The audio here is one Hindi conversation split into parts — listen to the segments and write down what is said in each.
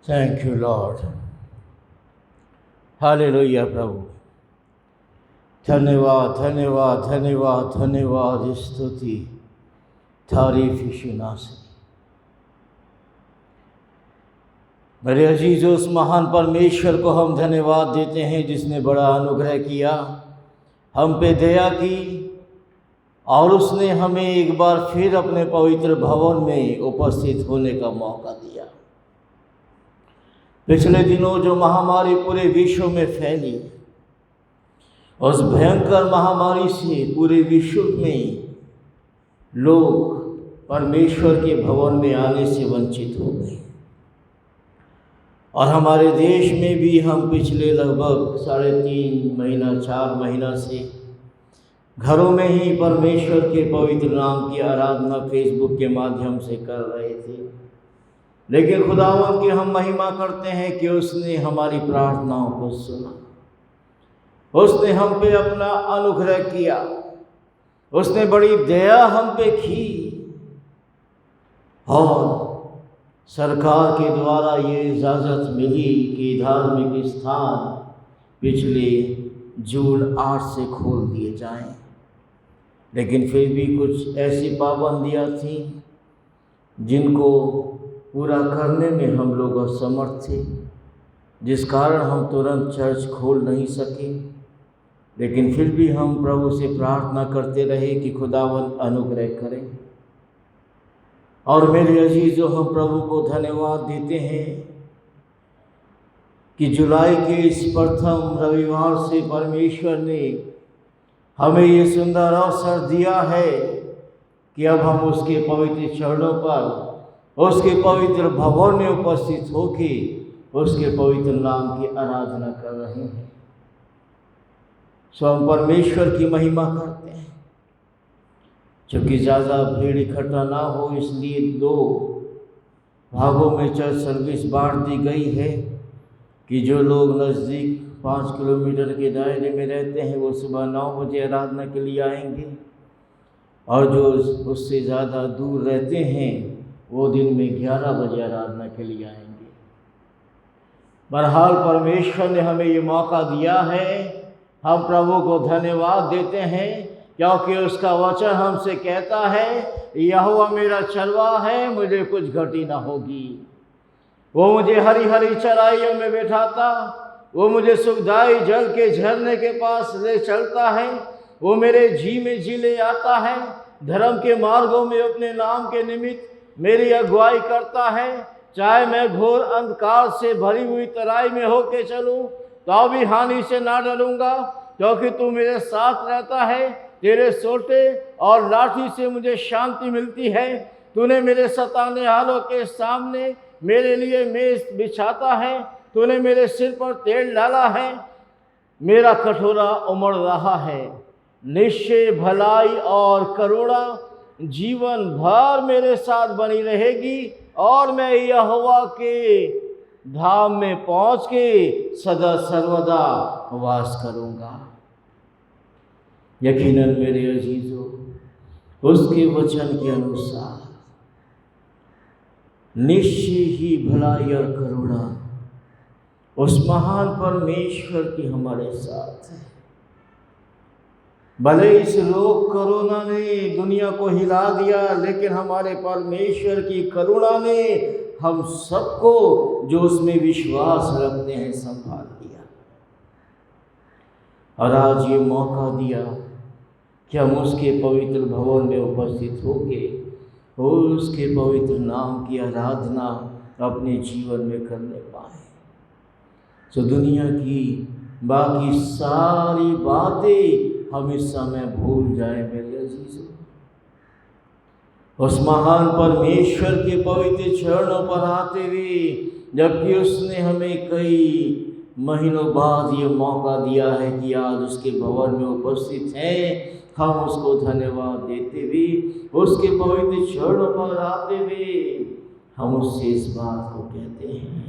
Thank you Lord. हालेलुया प्रभु। धन्यवाद धन्यवाद धन्यवाद धन्यवाद, स्तुति तारीफ यीशु नासरी। मेरे अजीज, उस महान परमेश्वर को हम धन्यवाद देते हैं जिसने बड़ा अनुग्रह किया, हम पे दया की और उसने हमें एक बार फिर अपने पवित्र भवन में उपस्थित होने का मौका दिया। पिछले दिनों जो महामारी पूरे विश्व में फैली, उस भयंकर महामारी से पूरे विश्व में लोग परमेश्वर के भवन में आने से वंचित हो गए। और हमारे देश में भी हम पिछले लगभग 3.5 महीना 4 महीना से घरों में ही परमेश्वर के पवित्र नाम की आराधना फेसबुक के माध्यम से कर रहे थे। लेकिन खुदावंद की हम महिमा करते हैं कि उसने हमारी प्रार्थनाओं को सुना, उसने हम पे अपना अनुग्रह किया, उसने बड़ी दया हम पे की और सरकार के द्वारा ये इजाज़त मिली कि धार्मिक स्थान पिछले जून 8 से खोल दिए जाएं। लेकिन फिर भी कुछ ऐसी पाबंदियां थीं जिनको पूरा करने में हम लोग असमर्थ थे, जिस कारण हम तुरंत चर्च खोल नहीं सके। लेकिन फिर भी हम प्रभु से प्रार्थना करते रहे कि खुदावंद अनुग्रह करें। और मेरे अजीजों, हम प्रभु को धन्यवाद देते हैं कि जुलाई के इस प्रथम रविवार से परमेश्वर ने हमें ये सुंदर अवसर दिया है कि अब हम उसके पवित्र चरणों पर, उसके पवित्र भवन में उपस्थित होके उसके पवित्र नाम की आराधना कर रहे हैं। सो हम परमेश्वर की महिमा करते हैं। क्योंकि ज़्यादा भीड़ इकट्ठा ना हो, इसलिए 2 भागों में चर्च सर्विस बांट दी गई है कि जो लोग नज़दीक 5 किलोमीटर के दायरे में रहते हैं वो सुबह 9 बजे आराधना के लिए आएंगे, और जो उससे ज़्यादा दूर रहते हैं वो दिन में 11 बजे आराधना के लिए आएंगे। बहरहाल परमेश्वर ने हमें ये मौका दिया है, हम प्रभु को धन्यवाद देते हैं, क्योंकि उसका वचन हमसे कहता है, यहोवा मेरा चरवाहा है, मुझे कुछ घटी ना होगी। वो मुझे हरी हरी चराइयों में बैठाता, वो मुझे सुखदाई जल के झरने के पास ले चलता है, वो मेरे जी में जी ले आता है, धर्म के मार्गों में अपने नाम के निमित्त मेरी अगुवाई करता है। चाहे मैं घोर अंधकार से भरी हुई तराई में होके चलूं तो भी हानि से ना डरूंगा, क्योंकि तू मेरे साथ रहता है। तेरे सोटे और लाठी से मुझे शांति मिलती है। तूने मेरे सताने हालों के सामने मेरे लिए मेज बिछाता है। तूने मेरे सिर पर तेल डाला है। मेरा कटोरा उमड़ रहा है। निश्चय भलाई और करुणा जीवन भर मेरे साथ बनी रहेगी, और मैं यहोवा के धाम में पहुँच के सदा सर्वदा वास करूँगा। यकीनन मेरे अजीजों, उसके वचन के अनुसार निश्चय ही भलाई और करुणा उस महान परमेश्वर की हमारे साथ है। भले इस रोग कोरोना ने दुनिया को हिला दिया, लेकिन हमारे परमेश्वर की करुणा ने हम सबको जो उसमें विश्वास रखते हैं संभाल लिया, और आज ये मौका दिया कि हम उसके पवित्र भवन में उपस्थित होके उसके पवित्र नाम की आराधना अपने जीवन में करने पाए। तो दुनिया की बाकी सारी बातें हम इस समय भूल जाए मेरे अजीजों। उस महान परमेश्वर के पवित्र चरणों पर आते हुए, जबकि उसने हमें कई महीनों बाद ये मौका दिया है कि आज उसके भवन में उपस्थित हैं, हम उसको धन्यवाद देते हुए, उसके पवित्र चरणों पर आते हुए हम उससे इस बात को कहते हैं,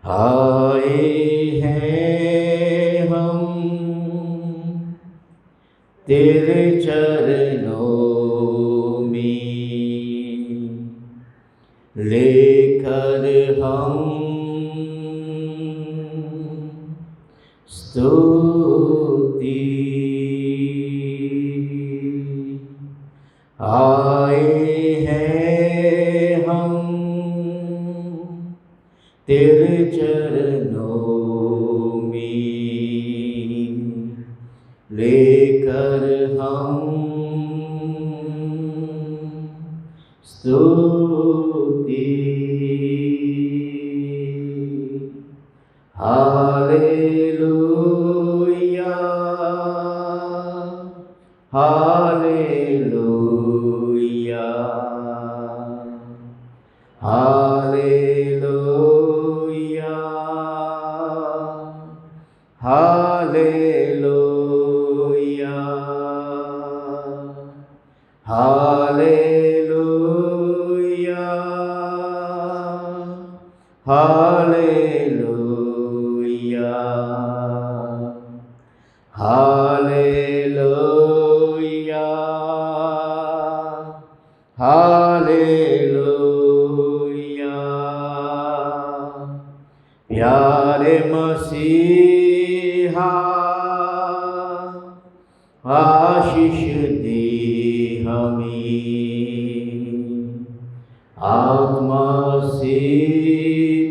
आए हैं हम तेरे चरणों में, लेकर आए हैं हम तेरे चरणों में, लेकर हम स्तुति। Hallelujah, hallelujah, hallelujah, hallelujah, hallelujah, hallelujah, hallelujah, hallelujah. प्यारे मसीहा आशीष दे हमें, आत्मा से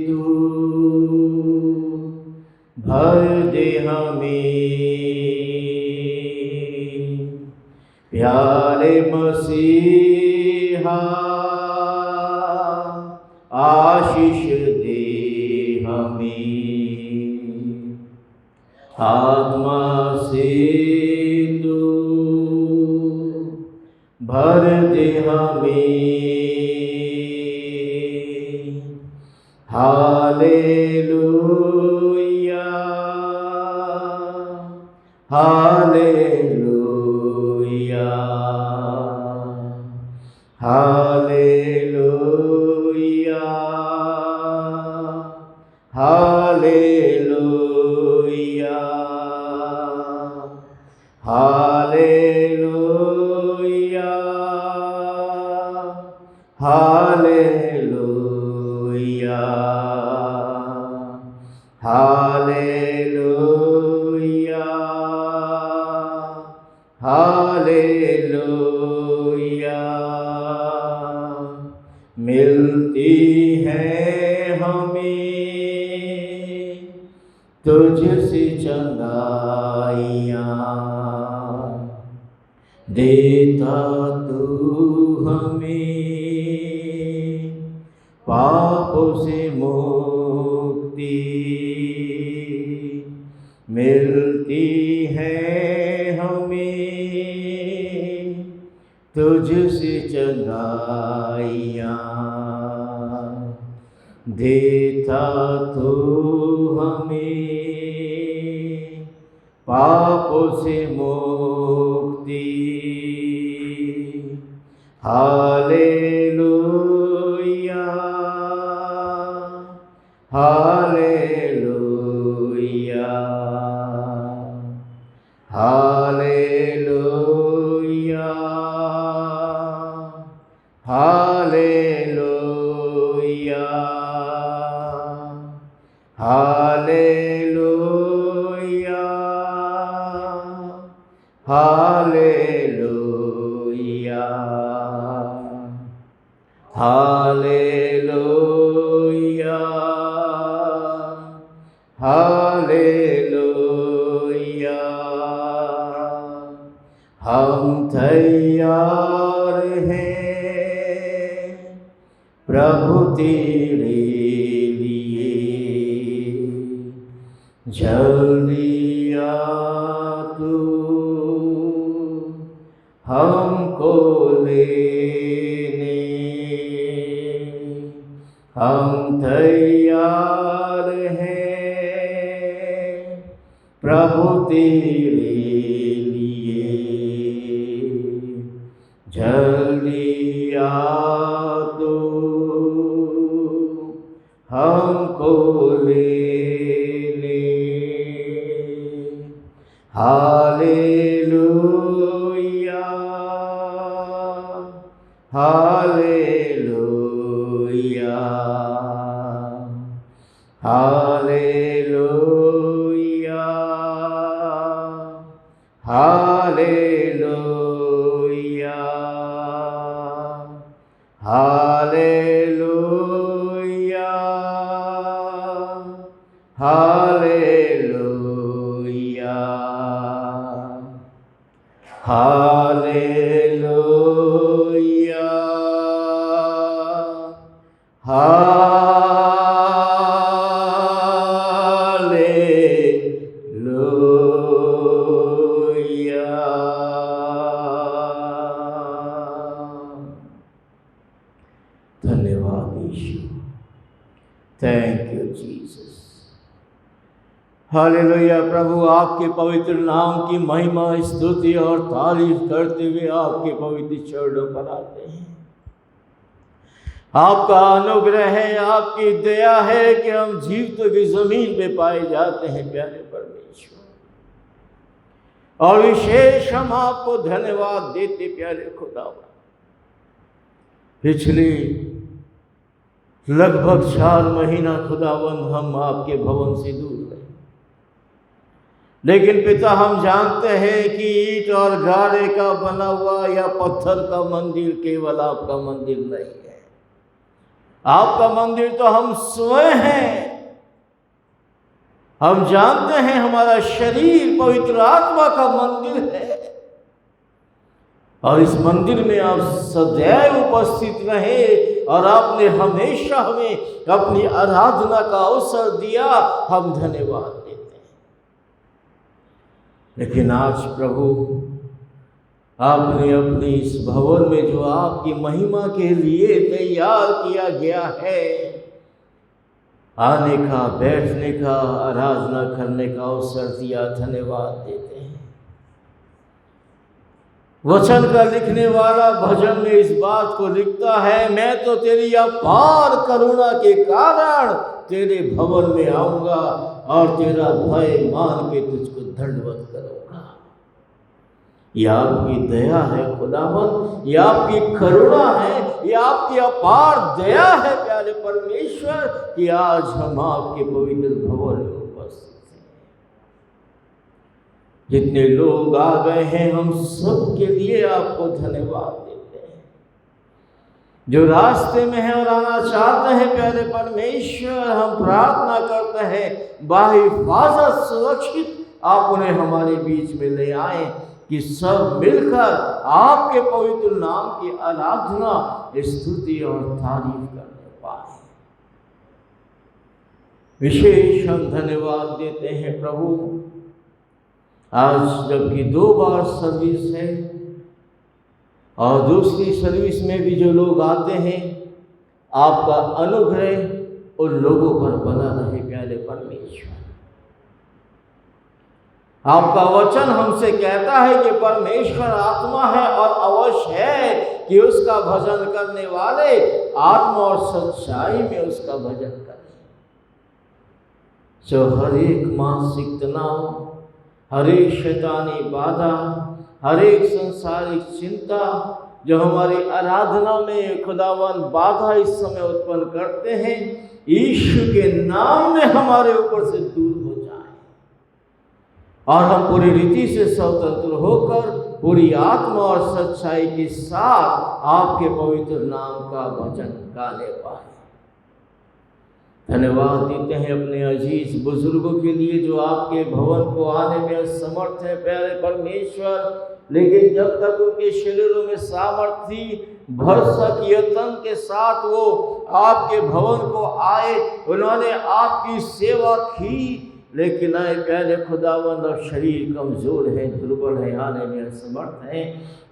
तू भर दे हमें। प्यारे मसीहा आशीष दे हमें, आत्मा से तू भर दे हमें। Hallelujah, hallelujah, hallelujah, hallelujah, hallelujah, hallelujah, hallelujah, hallelujah. मिलती है हमें तुझसे चंगाइयाँ, देता तू हमें पापों से मुक्ति। मिलती है हमें तुझसे चंगाइयाँ, देता तू हमें पापों से मुक्ति। Hallelujah, hallelujah, hallelujah, hallelujah, hallelujah, hallelujah, hallelujah, hallelujah. हम तैयार हैं प्रभु तेरे लिए, जल्दी आ तू हमको लेने। हम तैयार हैं प्रभु तेरे लिए, जल्दी आ तू हमको लेने। Hallelujah, hallelujah, hallelujah, hallelujah, hallelujah, hallelujah, hallelujah, hallelujah. धन्यवाद यीशु, थैंक यू जीसस। हालेलुया। प्रभु आपके पवित्र नाम की महिमा, स्तुति और तारीफ करते हुए आपके पवित्र चरणों पर आते हैं। आपका अनुग्रह है, आपकी दया है कि हम जीवितों की जमीन पे पाए जाते हैं प्यारे परमेश्वर। और विशेष हम आपको धन्यवाद देते प्यारे खुदावन। पिछले लगभग 4 महीना खुदावन हम आपके भवन से दूर रहे, लेकिन पिता हम जानते हैं कि ईंट और गारे का बना हुआ या पत्थर का मंदिर केवल आपका मंदिर नहीं है। आपका मंदिर तो हम स्वयं हैं। हम जानते हैं हमारा शरीर पवित्र आत्मा का मंदिर है, और इस मंदिर में आप सदैव उपस्थित रहे और आपने हमेशा हमें अपनी आराधना का अवसर दिया। हम धन्यवाद देते हैं। लेकिन आज प्रभु आपने अपने इस भवन में जो आपकी महिमा के लिए तैयार किया गया है, आने का, बैठने का, आराधना करने का अवसर दिया। धन्यवाद देते हैं। वचन का लिखने वाला भजन में इस बात को लिखता है, मैं तो तेरी अपार करुणा के कारण तेरे भवन में आऊंगा और तेरा भय मान के तुझको दंडवत करूंगा। यह आपकी दया है खुदावन, यह आपकी करुणा है, यह आपकी अपार दया है प्यारे परमेश्वर कि आज हम आपके पवित्र भवन में उपस्थित हैं। जितने लोग आ गए हैं हम सब के लिए आपको धन्यवाद देते हैं। जो रास्ते में है और आना चाहते हैं प्यारे परमेश्वर, हम प्रार्थना करते हैं बाहिफाजत सुरक्षित आप उन्हें हमारे बीच में ले आए कि सब मिलकर आपके पवित्र नाम की आराधना, स्तुति और तारीफ करने पाए। विशेष हम धन्यवाद देते हैं प्रभु। आज जबकि 2 बार सर्विस है और दूसरी सर्विस में भी जो लोग आते हैं, आपका अनुग्रह उन लोगों पर बना रहे प्यारे परमेश्वर। आपका वचन हमसे कहता है कि परमेश्वर आत्मा है और अवश्य है कि उसका भजन करने वाले आत्मा और सच्चाई में उसका भजन करें। जो हर एक मानसिक तनाव, हर एक शैतानी बाधा, हर एक संसारिक चिंता जो हमारी आराधना में खुदावन बाधा इस समय उत्पन्न करते हैं, यीशु के नाम में हमारे ऊपर से दूर हो जाए और हम पूरी रीति से स्वतंत्र होकर पूरी आत्मा और सच्चाई के साथ आपके पवित्र नाम का भजन गाने पाए। धन्यवाद देते हैं अपने अजीज बुजुर्गों के लिए जो आपके भवन को आने में असमर्थ है प्यारे परमेश्वर, लेकिन जब तक उनके शरीरों में सामर्थ्य भरसक यत्न के साथ वो आपके भवन को आए, उन्होंने आपकी सेवा की, लेकिन आए प्यारे खुदावंद और शरीर कमजोर है, दुर्बल है, आने में असमर्थ है।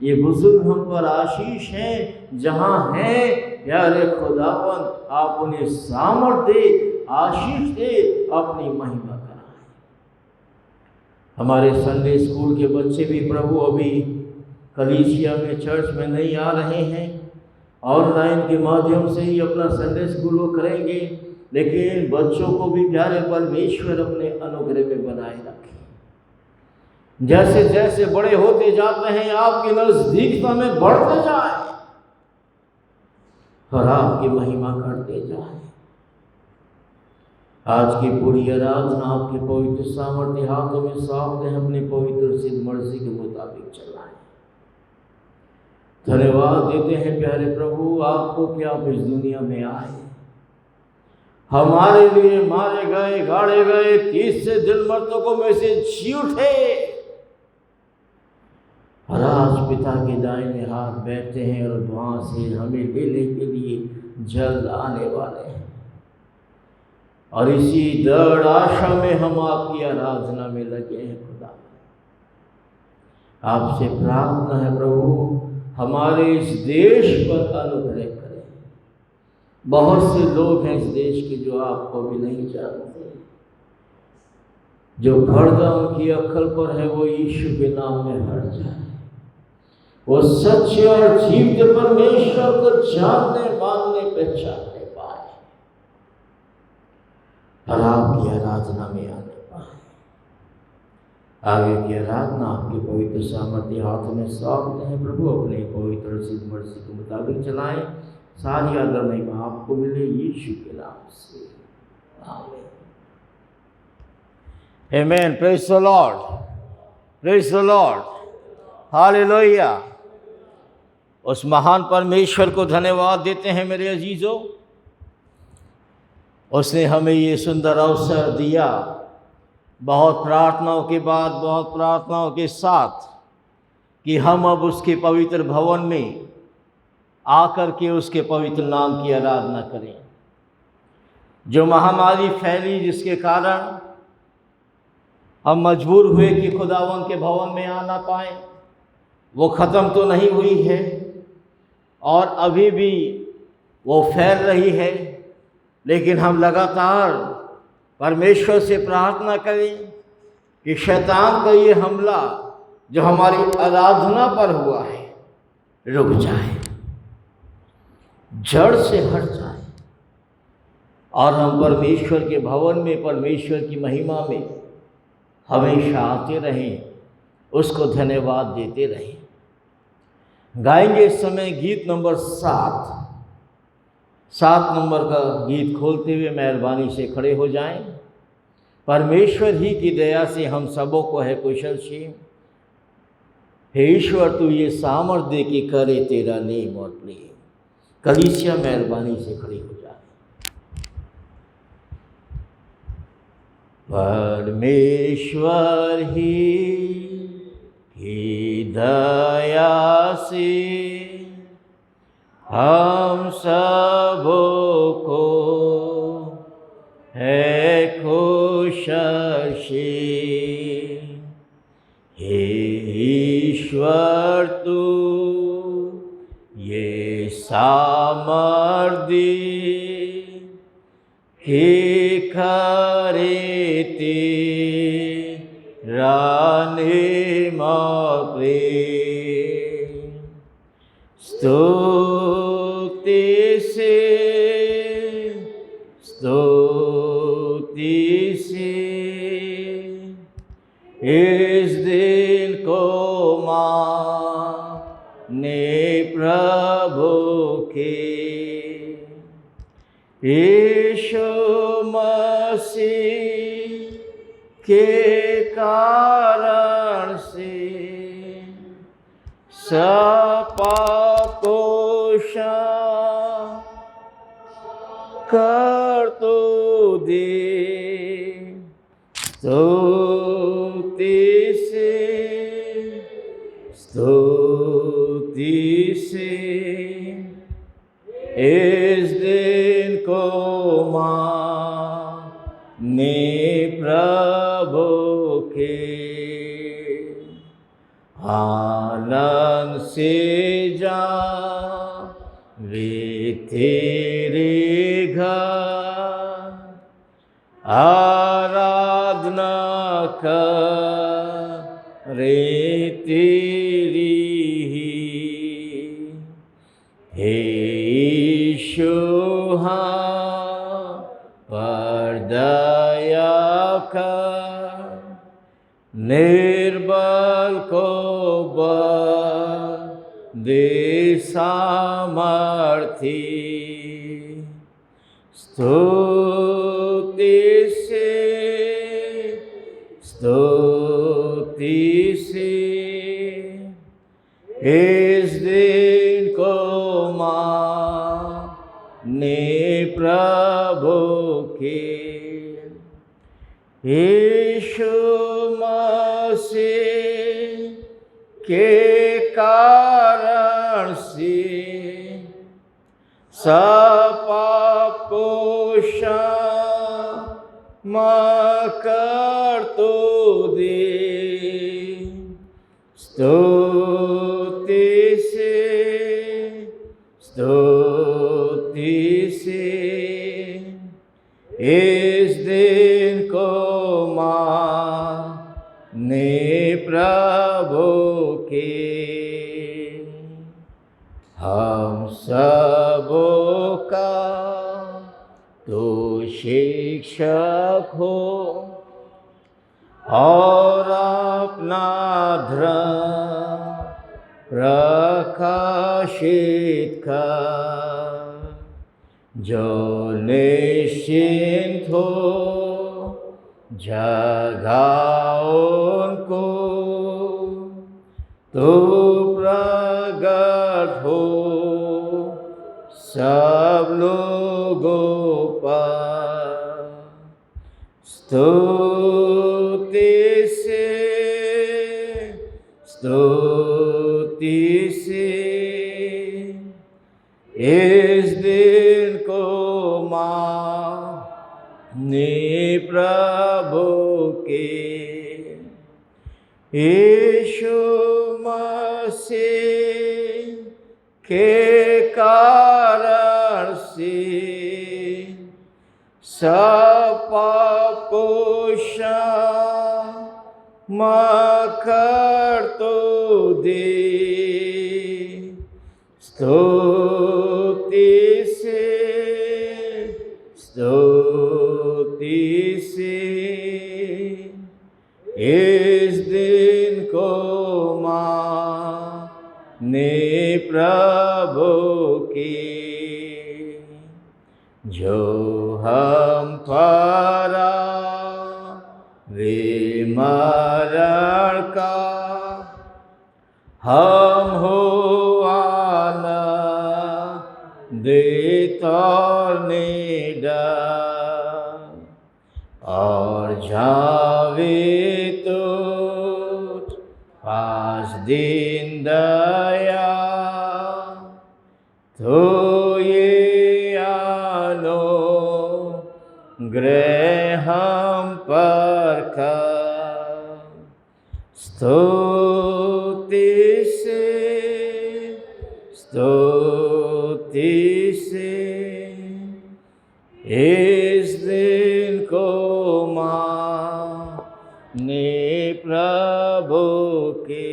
ये बुजुर्ग हम पर आशीष हैं, जहाँ हैं प्यारे खुदावंद आप उन्हें सामर्थ्य दे, आशीष दे, अपनी महिमा कराएं। हमारे संडे स्कूल के बच्चे भी प्रभु अभी कलीसिया में चर्च में नहीं आ रहे हैं, ऑनलाइन के माध्यम से ही अपना संडे स्कूल वो करेंगे, लेकिन बच्चों को भी प्यारे परमेश्वर अपने अनुग्रह में बनाए रखें। जैसे जैसे बड़े होते जाते हैं आपकी नजदीकता में बढ़ते जाए और आपकी महिमा करते जाए। आज की पूरी आराधना आपके पवित्र सामर्थ्य हाथों में सौंपते हैं, अपनी पवित्र सिद्ध मर्जी के मुताबिक चलाएं। धन्यवाद देते हैं प्यारे प्रभु आपको कि आप इस दुनिया में आए, हमारे लिए मारे गए, गाड़े गए, तीसरे दिन मृतकों में से जी उठे और आज पिता के दाहिने हाथ बैठे हैं और वहां से हमें लेने के लिए जल्द आने वाले हैं। और इसी दृढ़ आशा में हम आपकी आराधना में लगे हैं। खुदा आपसे प्रार्थना है प्रभु, हमारे इस देश पर अनुग्रह करें। बहुत से लोग हैं इस देश के जो आपको भी नहीं जानते, जो पर्दा उनकी अक्ल पर है वो यीशु के नाम में हट जाए, वो सच्चे और जीवित परमेश्वर को जानने, मानने, पहचानने पाए और आपकी आराधना में आने पाए। आगे की आराधना आपके पवित्र सामर्थ्य हाथों में सौंपते हैं प्रभु, अपने पवित्र सिद्ध मर्जी के मुताबिक चलाएं। सारी आदर महिमा आपको मिले यीशु के नाम से, आमीन। Amen. Praise the Lord, praise the Lord, hallelujah. उस महान परमेश्वर को धन्यवाद देते हैं मेरे अजीजों, उसने हमें ये सुंदर अवसर दिया, बहुत प्रार्थनाओं के बाद, बहुत प्रार्थनाओं के साथ, कि हम अब उसके पवित्र भवन में आकर के उसके पवित्र नाम की आराधना करें। जो महामारी फैली जिसके कारण हम मजबूर हुए कि खुदावन के भवन में आ ना पाए, वो ख़त्म तो नहीं हुई है और अभी भी वो फैल रही है, लेकिन हम लगातार परमेश्वर से प्रार्थना करें कि शैतान का ये हमला जो हमारी आराधना पर हुआ है रुक जाए, जड़ से हट जाए और हम परमेश्वर के भवन में, परमेश्वर की महिमा में हमेशा आते रहें, उसको धन्यवाद देते रहें। गाएंगे इस समय गीत नंबर 7 नंबर का गीत खोलते हुए मेहरबानी से खड़े हो जाएं। परमेश्वर ही की दया से हम सबों को है कुशल क्षेम, हे ईश्वर तू ये सामर्थ दे कि करे तेरा नेम और प्रेम। कलीसिया मेहरबानी से खड़ी हो जाए। परमेश्वर ही की दया से हम सबों को है कुशल क्षेम, हे ईश्वर तू ये सामर्थ दे कि करे तेरा नेम और प्रेम। स्तुति से इस दिन को माने प्रभु के, यीशु मसीह के कारण से सब पापों कर तो दे। स्तुति से इस दिन को माने प्रभु के, आनंद से जा वे तेरे घर, आराधना करे तेरी ही, हे ईशु पर दया कर, निर्बल को बल दे सामर्थी। स्तुति से इस दिन को माने प्रभु के, यीशु मसीह के कारण से सब पाप को क्षमा कर तो दे। स्तुति से इस दिन को माने प्रभु के। हम सबों का तो शिक्षक हो और अपना धर्म प्रकाशित कर, जो निश्चिंत हो जगाओं को, तो प्रगट हो सब लोगों पर। स्तुति से इस दिन को माने प्रभु के। यीशु मसीह के कारण से सब पाप को क्षमा कर तो दे। स्तुति से इस दिन को माने प्रभु की, जो हम पर विमरण का हम हो आनंदित और निडर, और जावे तो पास दिन दया, तो ये अनुग्रह हम पर कर। स्तुति से इस दिन को माने प्रभु के।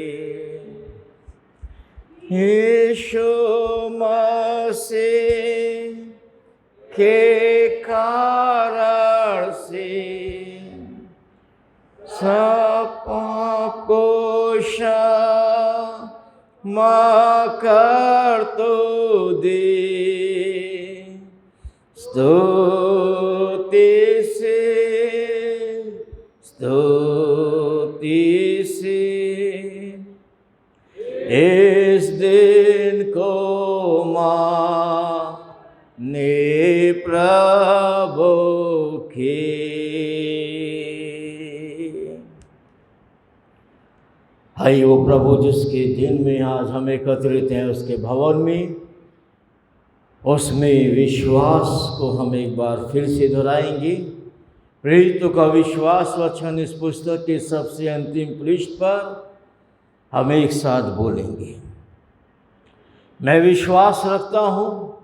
यीशु मसीह के कारण से सब पाप को क्षमा कर तो दे। स्तुति से इस दिन को माने प्रभु के। हाय वो प्रभु जिसके दिन में आज हम एकत्रित हैं उसके भवन में, उसमें विश्वास को हम एक बार फिर से दोहराएंगे। प्रेरितों का विश्वास वचन इस पुस्तक के सबसे अंतिम पृष्ठ पर हम एक साथ बोलेंगे। मैं विश्वास रखता हूँ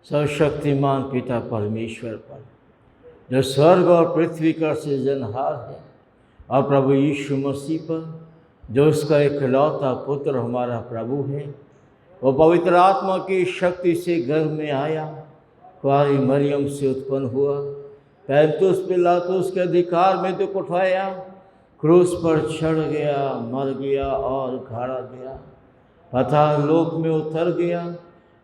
सर्वशक्तिमान पिता परमेश्वर पर, जो स्वर्ग और पृथ्वी का सृजनहार है, और प्रभु यीशु मसीह पर, जो उसका इकलौता पुत्र हमारा प्रभु है। वो पवित्र आत्मा की शक्ति से गर्भ में आया, कुंवारी मरियम से उत्पन्न हुआ, पैंतुस पिलातुस के अधिकार में तो उठाया, क्रूस पर चढ़ गया, मर गया और गाड़ा गया, पाताल लोक में उतर गया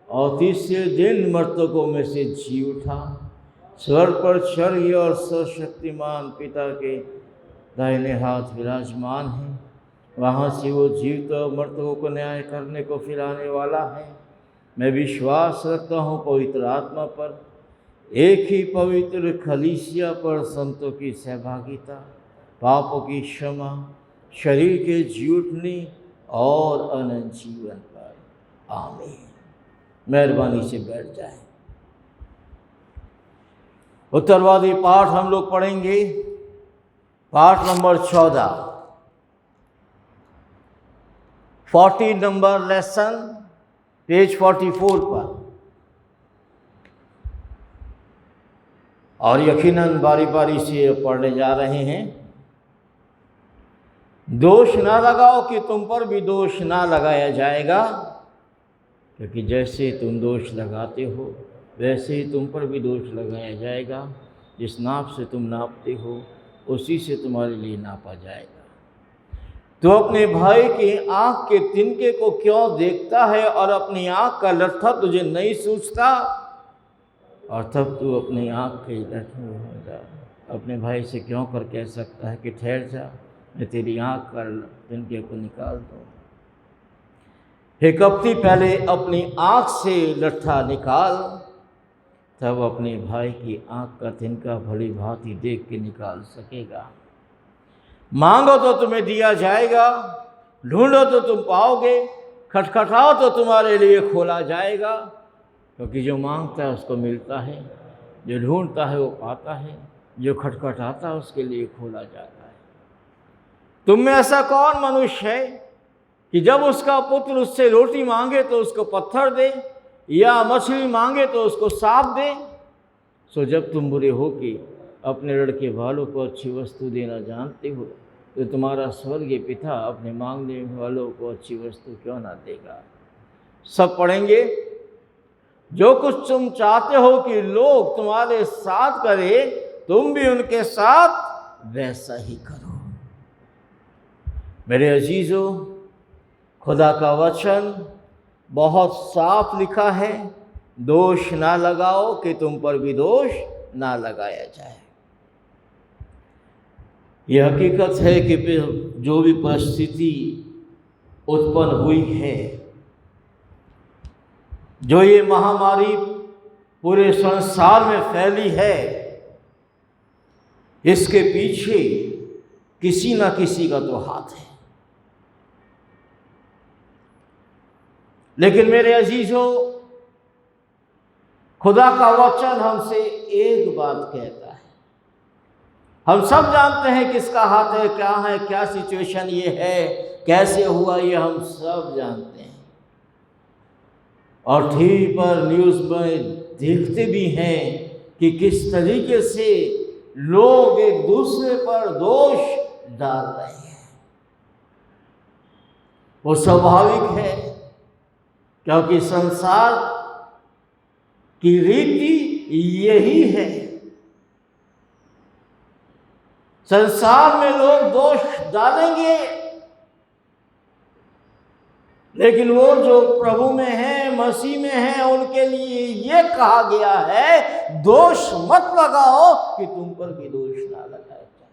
और तीसरे दिन मृतकों में से जी उठा, स्वर्ग पर चढ़ गया और सर्वशक्तिमान पिता के दाहिने हाथ विराजमान है। वहाँ से वो जीवित और मृतकों को न्याय करने को फिर आने वाला है। मैं विश्वास रखता हूँ पवित्र आत्मा पर, एक ही पवित्र कलीसिया पर, संतों की सहभागिता, पापों की क्षमा, शरीर के जीवटनी और अनंत जीवन पर। आमीन। मेहरबानी से बैठ जाएं। उत्तरवादी पाठ हम लोग पढ़ेंगे, पाठ नंबर 14, 40 नंबर लेसन, पेज 44 पर। और यकीनन बारी बारी से पढ़ने जा रहे हैं। दोष ना लगाओ कि तुम पर भी दोष ना लगाया जाएगा, क्योंकि जैसे तुम दोष लगाते हो वैसे ही तुम पर भी दोष लगाया जाएगा। जिस नाप से तुम नापते हो उसी से तुम्हारे लिए नापा जाएगा। तो अपने भाई की आँख के तिनके को क्यों देखता है और अपनी आँख का लट्ठा तुझे नहीं सूझता? और तब तू अपनी आँख के लट्ठे हो जा, अपने भाई से क्यों कर कह सकता है कि ठहर जा, मैं तेरी आँख का तिनके को निकाल दूँ। हे कपटी, पहले अपनी आँख से लट्ठा निकाल, तब अपने भाई की आँख का तिनका भली भांति देख के निकाल सकेगा। मांगो तो तुम्हें दिया जाएगा, ढूंढो तो तुम पाओगे, खटखटाओ तो तुम्हारे लिए खोला जाएगा। क्योंकि जो मांगता है उसको मिलता है, जो ढूंढता है वो पाता है, जो खटखटाता है उसके लिए खोला जाता है। तुम में ऐसा कौन मनुष्य है कि जब उसका पुत्र उससे रोटी मांगे तो उसको पत्थर दे, या मछली मांगे तो उसको सांप दे? सो जब तुम बुरे हो कि अपने लड़के वालों को अच्छी वस्तु देना जानते हो, तो तुम्हारा स्वर्गीय पिता अपने मांगने वालों को अच्छी वस्तु क्यों ना देगा। सब पढ़ेंगे। जो कुछ तुम चाहते हो कि लोग तुम्हारे साथ करें, तुम भी उनके साथ वैसा ही करो। मेरे अजीजों, खुदा का वचन बहुत साफ लिखा है, दोष ना लगाओ कि तुम पर भी दोष ना लगाया जाए। यह हकीकत है कि जो भी परिस्थिति उत्पन्न हुई है, जो ये महामारी पूरे संसार में फैली है, इसके पीछे किसी ना किसी का तो हाथ है। लेकिन मेरे अजीजों, खुदा का वचन हमसे एक बात कहता है। हम सब जानते हैं किसका हाथ है, क्या सिचुएशन ये है, कैसे हुआ, ये हम सब जानते हैं। और टीवी पर न्यूज़ में देखते भी हैं कि किस तरीके से लोग एक दूसरे पर दोष डाल रहे हैं। वो स्वाभाविक है, क्योंकि संसार की रीति यही है। संसार में लोग दोष डालेंगे, लेकिन वो जो प्रभु में है, मसीह में है, उनके लिए ये कहा गया है, दोष मत लगाओ कि तुम पर भी दोष ना लगाया जाए।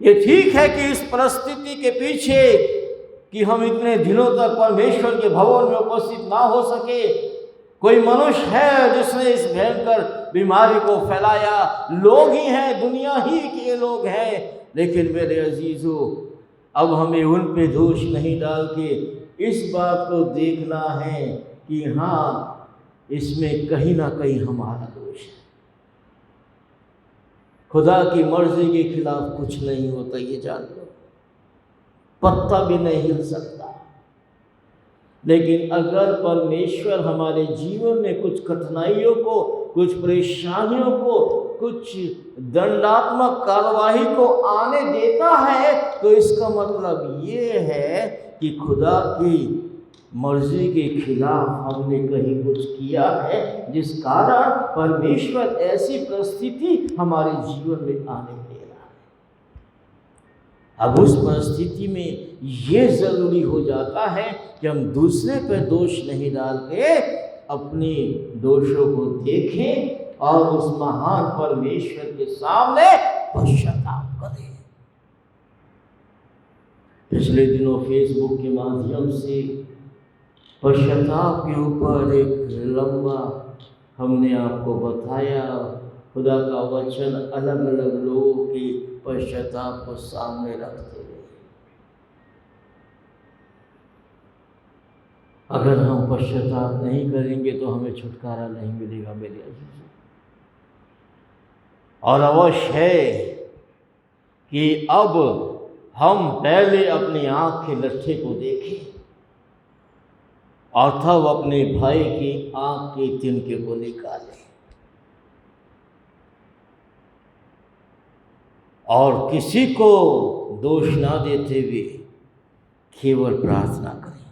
ये ठीक है कि इस परिस्थिति के पीछे कि हम इतने दिनों तक परमेश्वर के भवन में उपस्थित ना हो सके, कोई मनुष्य है जिसने इस भयंकर बीमारी को फैलाया। लोग ही हैं, दुनिया ही के लोग हैं। लेकिन मेरे अजीजों, अब हमें उन पे दोष नहीं डाल के इस बात को देखना है कि हाँ, इसमें कहीं ना कहीं हमारा दोष है। खुदा की मर्जी के खिलाफ कुछ नहीं होता, ये जान लो। पत्ता भी नहीं हिल सकता। लेकिन अगर परमेश्वर हमारे जीवन में कुछ कठिनाइयों को, कुछ परेशानियों को, कुछ दंडात्मक कार्यवाही को आने देता है, तो इसका मतलब ये है कि खुदा की मर्जी के खिलाफ हमने कहीं कुछ किया है, जिस कारण परमेश्वर ऐसी परिस्थिति हमारे जीवन में आने दे रहा है। अब उस परिस्थिति में ये ज़रूरी हो जाता है कि हम दूसरे पर दोष नहीं डाल के अपने दोषों को देखें और उस महान परमेश्वर के सामने पश्चाताप करें। पिछले दिनों फेसबुक के माध्यम से पश्चाताप के ऊपर एक लंबा हमने आपको बताया, खुदा का वचन अलग अलग लोगों के पश्चाताप को सामने रखते हुए। अगर हम पश्चाताप नहीं करेंगे तो हमें छुटकारा नहीं मिलेगा मेरे अजीजों। और अवश्य है कि अब हम पहले अपनी आँख के लट्ठे को देखें और तब अपने भाई की आँख के तिनके को निकालें और किसी को दोष ना देते हुए केवल प्रार्थना करें,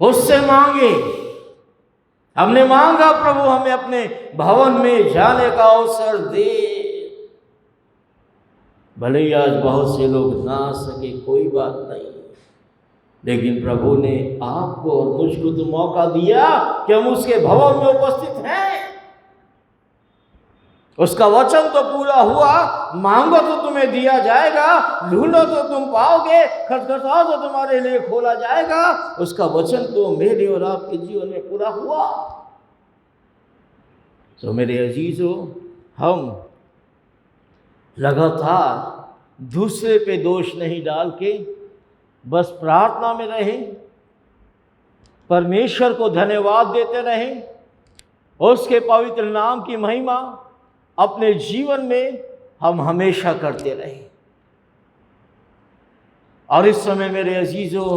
उससे मांगे। हमने मांगा प्रभु हमें अपने भवन में जाने का अवसर दे। भले ही आज बहुत से लोग ना आ सके, कोई बात नहीं, लेकिन प्रभु ने आपको और मुझको तो मौका दिया कि हम उसके भवन में उपस्थित हैं। उसका वचन तो पूरा हुआ, मांगो तो तुम्हें दिया जाएगा, ढूंढो तो तुम पाओगे, खटखटाओ तो तुम्हारे लिए खोला जाएगा। उसका वचन तो मेरे और आपके जीवन में पूरा हुआ। तो मेरे अजीजों, हम लगातार दूसरे पे दोष नहीं डाल के बस प्रार्थना में रहें, परमेश्वर को धन्यवाद देते रहें, उसके पवित्र नाम की महिमा अपने जीवन में हम हमेशा करते रहें। और इस समय मेरे अजीजों,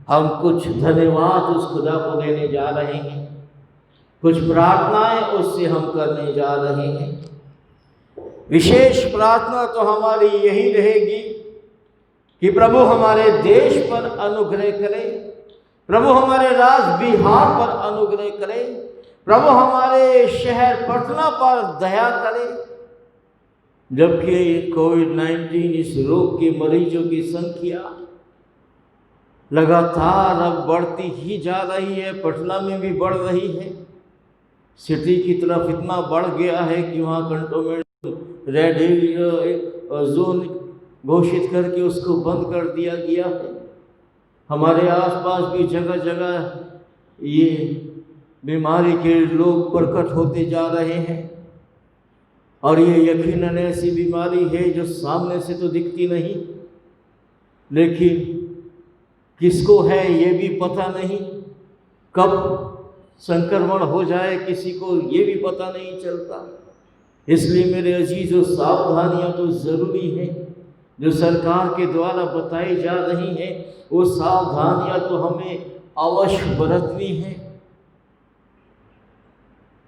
हम कुछ धन्यवाद उस खुदा को देने जा रहे हैं, कुछ प्रार्थनाएं उससे हम करने जा रहे हैं। विशेष प्रार्थना तो हमारी यही रहेगी कि प्रभु हमारे देश पर अनुग्रह करे, प्रभु हमारे राज्य बिहार पर अनुग्रह करे, प्रभु हमारे शहर पटना पर दया करे। जबकि कोविड-19 इस रोग के मरीजों की संख्या लगातार अब बढ़ती ही जा रही है, पटना में भी बढ़ रही है। सिटी की तरफ इतना बढ़ गया है कि वहाँ कंटोनमेंट रेड जोन घोषित करके उसको बंद कर दिया गया है। हमारे आसपास भी जगह जगह ये बीमारी के लोग प्रकट होते जा रहे हैं। और ये यकीनन ऐसी बीमारी है जो सामने से तो दिखती नहीं, लेकिन किसको है ये भी पता नहीं, कब संक्रमण हो जाए किसी को ये भी पता नहीं चलता। इसलिए मेरे अजीजों, सावधानियां तो ज़रूरी हैं। जो सरकार के द्वारा बताई जा रही हैं वो सावधानियां तो हमें अवश्य बरतनी है।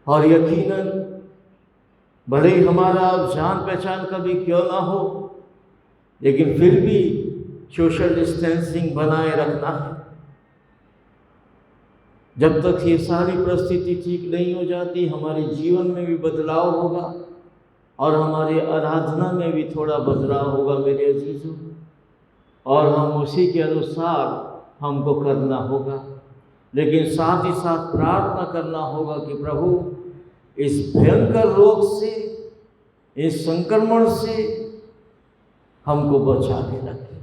और यकीनन भले ही हमारा जान पहचान कभी क्यों ना हो, लेकिन फिर भी सोशल डिस्टेंसिंग बनाए रखना है। जब तक ये सारी परिस्थिति ठीक नहीं हो जाती, हमारे जीवन में भी बदलाव होगा और हमारी आराधना में भी थोड़ा बदलाव होगा मेरे अजीजों, और हम उसी के अनुसार हमको करना होगा। लेकिन साथ ही साथ प्रार्थना करना होगा कि प्रभु इस भयंकर रोग से, इस संक्रमण से हमको बचा के रखें,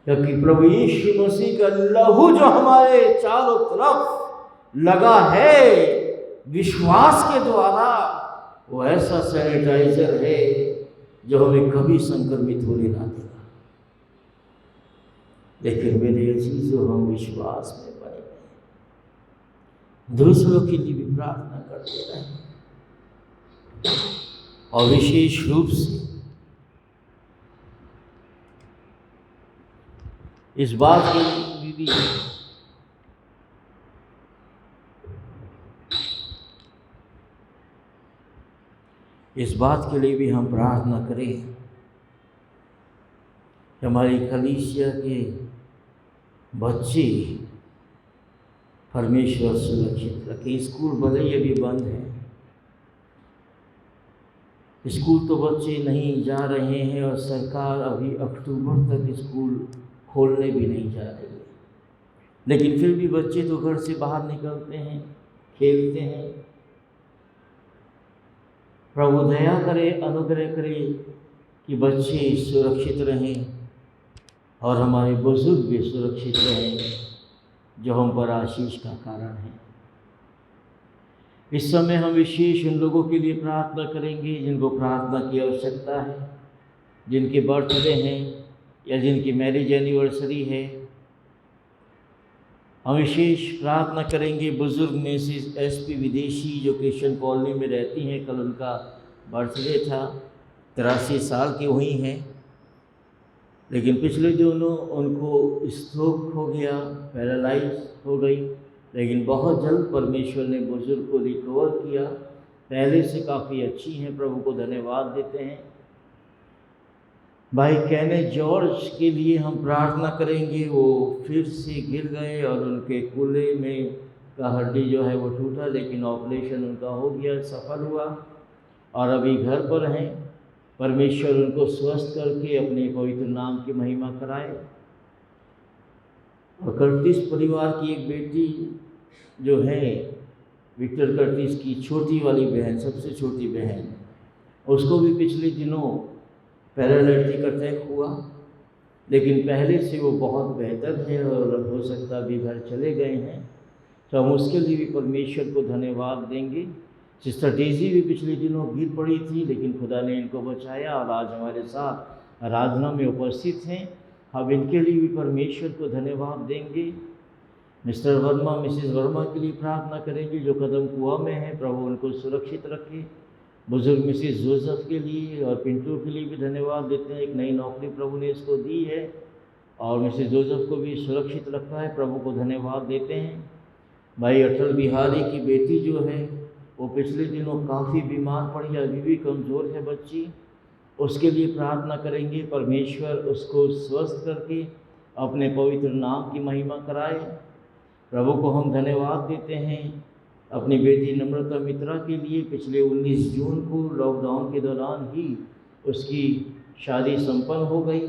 क्योंकि प्रभु यीशु मसीह का लहू जो हमारे चारों तरफ लगा है विश्वास के द्वारा, वो ऐसा सैनिटाइजर है जो हमें कभी संक्रमित होने ना देगा। लेकिन मेरे अजीजों, हम विश्वास में बने रहें, दूसरों के लिए भी प्रार्थना करते रहें, और विशेष रूप से इस बात के लिए भी हम प्रार्थना करें कि हमारी कलीसिया के बच्चे परमेश्वर सुरक्षित रखे। स्कूल भले ही अभी बंद है, स्कूल तो बच्चे नहीं जा रहे हैं और सरकार अभी अक्टूबर तक स्कूल खोलने भी नहीं जा रही है, लेकिन फिर भी बच्चे तो घर से बाहर निकलते हैं, खेलते हैं। प्रभु दया करे, अनुग्रह करे कि बच्चे सुरक्षित रहें और हमारे बुजुर्ग भी सुरक्षित रहें, जो हम पर आशीष का कारण है। इस समय हम विशेष उन लोगों के लिए प्रार्थना करेंगे जिनको प्रार्थना की आवश्यकता है, जिनके बर्थडे हैं या जिनकी मैरिज एनिवर्सरी है। हम विशेष प्रार्थना करेंगे बुजुर्ग मिसेस SP विदेशी, जो क्रिश्चियन कॉलोनी में रहती हैं। कल उनका बर्थडे था, 83 साल की हुई हैं, लेकिन पिछले दिनों उनको स्ट्रोक हो गया, पैरालाइज हो गई, लेकिन बहुत जल्द परमेश्वर ने बुजुर्ग को रिकवर किया। पहले से काफ़ी अच्छी हैं, प्रभु को धन्यवाद देते हैं। भाई कैने जॉर्ज के लिए हम प्रार्थना करेंगे। वो फिर से गिर गए और उनके कूल्हे में का हड्डी जो है वो टूटा, लेकिन ऑपरेशन उनका हो गया, सफल हुआ और अभी घर पर हैं। परमेश्वर उनको स्वस्थ करके अपने पवित्र नाम की महिमा कराए। और कर्टिस परिवार की एक बेटी जो है, विक्टर कर्टिस की छोटी वाली बहन, सबसे छोटी बहन, उसको भी पिछले दिनों पैरालिटिक अटैक हुआ, लेकिन पहले से वो बहुत बेहतर है और हो सकता भी घर चले गए हैं। तो हम उसके लिए भी परमेश्वर को धन्यवाद देंगे। सिस्टर डेजी भी पिछले दिनों गिर पड़ी थी, लेकिन खुदा ने इनको बचाया और आज हमारे साथ आराधना में उपस्थित हैं। हम इनके लिए भी परमेश्वर को धन्यवाद देंगे। मिस्टर वर्मा, मिसेस वर्मा के लिए प्रार्थना करेंगे जो कदम कुआं में है, प्रभु उनको सुरक्षित रखे। बुजुर्ग मिसेस जोसेफ के लिए और पिंटू के लिए भी धन्यवाद देते हैं। एक नई नौकरी प्रभु ने इसको दी है और मिसेस जोसेफ को भी सुरक्षित रखा है, प्रभु को धन्यवाद देते हैं। भाई अटल बिहारी की बेटी जो है वो पिछले दिनों काफ़ी बीमार पड़ी, अभी भी कमज़ोर है बच्ची, उसके लिए प्रार्थना करेंगे। परमेश्वर उसको स्वस्थ करके अपने पवित्र नाम की महिमा कराए। प्रभु को हम धन्यवाद देते हैं। अपनी बेटी नम्रता मित्रा के लिए पिछले 19 जून को लॉकडाउन के दौरान ही उसकी शादी संपन्न हो गई